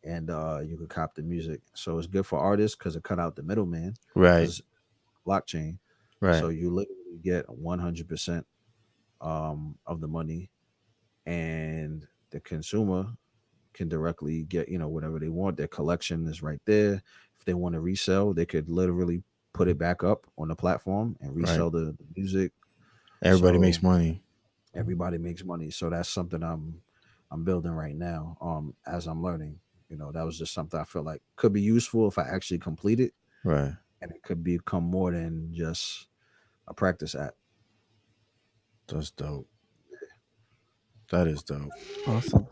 and you could cop the music. So it's good for artists because it cut out the middleman Right. because blockchain. Right. So you literally get 100% of the money, and the consumer can directly get whatever they want. Their collection is right there. If they want to resell, they could literally put it back up on the platform and Right. resell the music. Everybody makes So money. everybody makes money. So that's something I'm building right now. As I'm learning, that was just something I felt like could be useful if I actually complete it, Right. and it could become more than just a practice app. That's dope. That is dope. Awesome.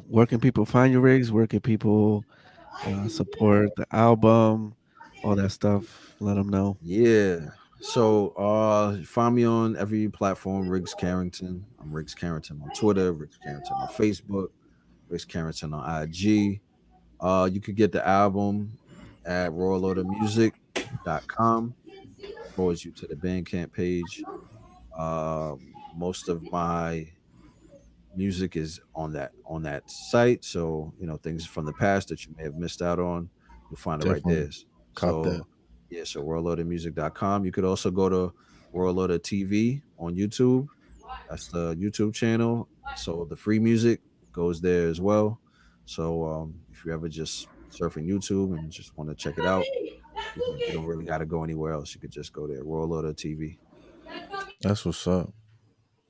Where can people find your rigs? Where can people support the album? All that stuff. Let them know. Yeah. So find me on every platform, Riggs Carrington. I'm Riggs Carrington on Twitter, Riggs Carrington on Facebook, Riggs Carrington on IG. You could get the album at royalordermusic.com. Forwards you to the Bandcamp page. Most of my music is on that site. So, things from the past that you may have missed out on, you'll find it right there. Definitely cop that. So yeah, so worldloadermusic.com. You could also go to World Loader TV on YouTube. That's the YouTube channel. So the free music goes there as well. So if you ever just surfing YouTube and just want to check it out, you don't really got to go anywhere else. You could just go there, World Loader TV. That's what's up.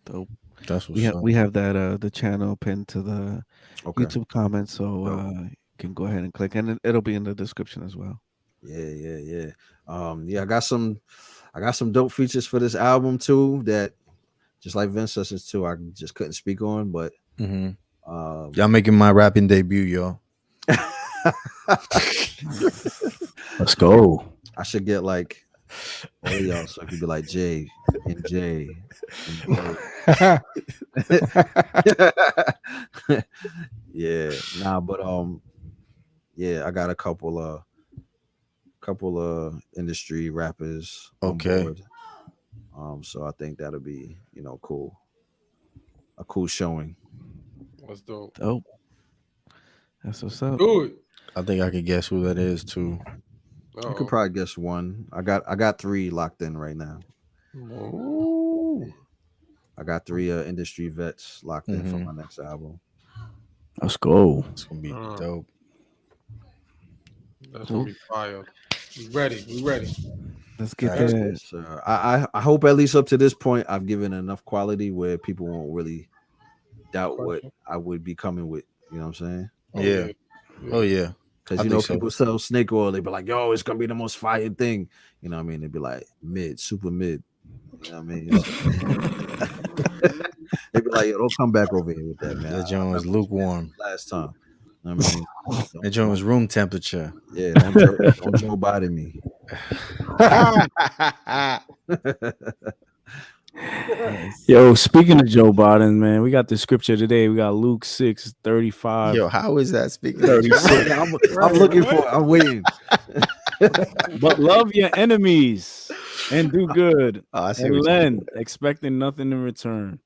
Dope. That's We what's have up. we have that the channel pinned to the Okay. YouTube comments, so Dope. you can go ahead and click, and it'll be in the description as well. Yeah. Yeah, I got some dope features for this album too that just like Vince says too, I just couldn't speak on, but Mm-hmm. um Y'all making my rapping debut, y'all. Let's go. I should get like all of y'all so I could be like J and J and J. Yeah, nah, but yeah, I got a couple of industry rappers on Okay. board. So I think that'll be, cool. A cool showing. What's dope? Dope. That's what's up. Do it. I think I could guess who that is too. You could probably guess one. I got three locked in right now. Ooh. I got three industry vets locked in for Mm-hmm. my next album. Let's go. It's gonna be Mm. dope. That's gonna be fire. We ready. We ready. Let's get Facts. there. Yes, sir. I hope at least up to this point I've given enough quality where people won't really doubt what Question. I would be coming with. You know what I'm saying? Oh Yeah. yeah. Oh yeah. Because I you think know so. people sell snake oil, they be like, "Yo, it's gonna be the most fire thing." You know what I mean? They'd be like mid, super mid. You know what I mean? So they'd be like, "Yo, don't come back over here with that, man. That I joint was remember what you did lukewarm. last time." You know what I mean? That joint was room temperature. Yeah, don't Joe Biden me. Nice. Yo, speaking of Joe Biden, man, we got the scripture today. We got Luke 6:35, Yo, how is that speaking of Joe? 36. I'm looking for it. I'm waiting. But love your enemies and do good Oh, I see and what you lend, expecting nothing in return.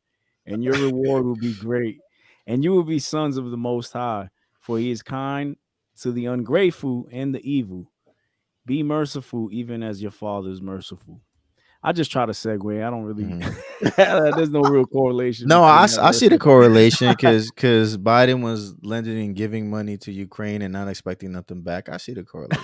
And your reward will be great. And you will be sons of the Most High, for he is kind to the ungrateful and the evil. Be merciful, even as your Father is merciful. I just try to segue. I don't really. There's no real correlation No, between that I verse see the and correlation because Biden was lending and giving money to Ukraine and not expecting nothing back. I see the correlation.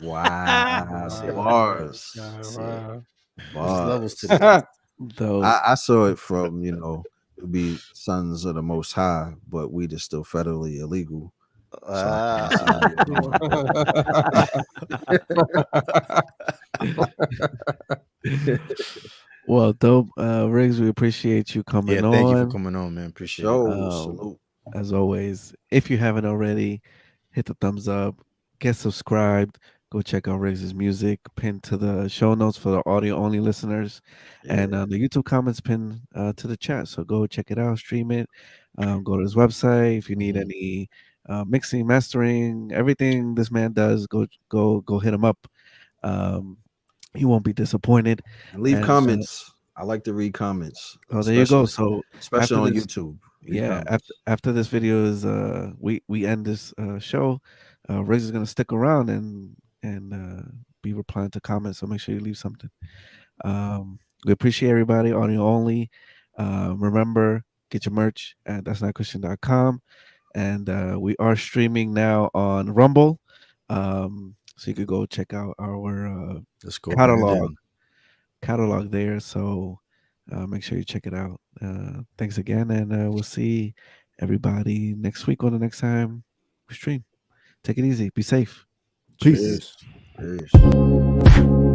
Wow. Bars. Wow. There's levels to Bars. this. Though I saw it from, to be sons of the most high, but weed is still federally illegal. So I can't see how you're well, dope. Riggs, we appreciate you Yeah, coming thank you for on. coming on, man. Appreciate it. Show salute. As always, if you haven't already, hit the thumbs up, get subscribed, go check out Riggs's music, pinned to the show notes for the audio only listeners, and the YouTube comments pinned to the chat. So go check it out, stream it, go to his website. If you need any mixing, mastering, everything this man does, go hit him up. He won't be disappointed. And leave And, comments. I like to read comments. Oh, there you go. So especially on this, YouTube. Yeah, after this video is we end this show, Riggs is gonna stick around and be replying to comments. So make sure you leave something. We appreciate everybody. Audio only. Remember, get your merch at that'snotchristian.com. And we are streaming now on Rumble. So you could go check out our catalog there. So make sure you check it out. Thanks again, and we'll see everybody next week or the next time we stream. Take it easy. Be safe. Peace. Cheers. Peace.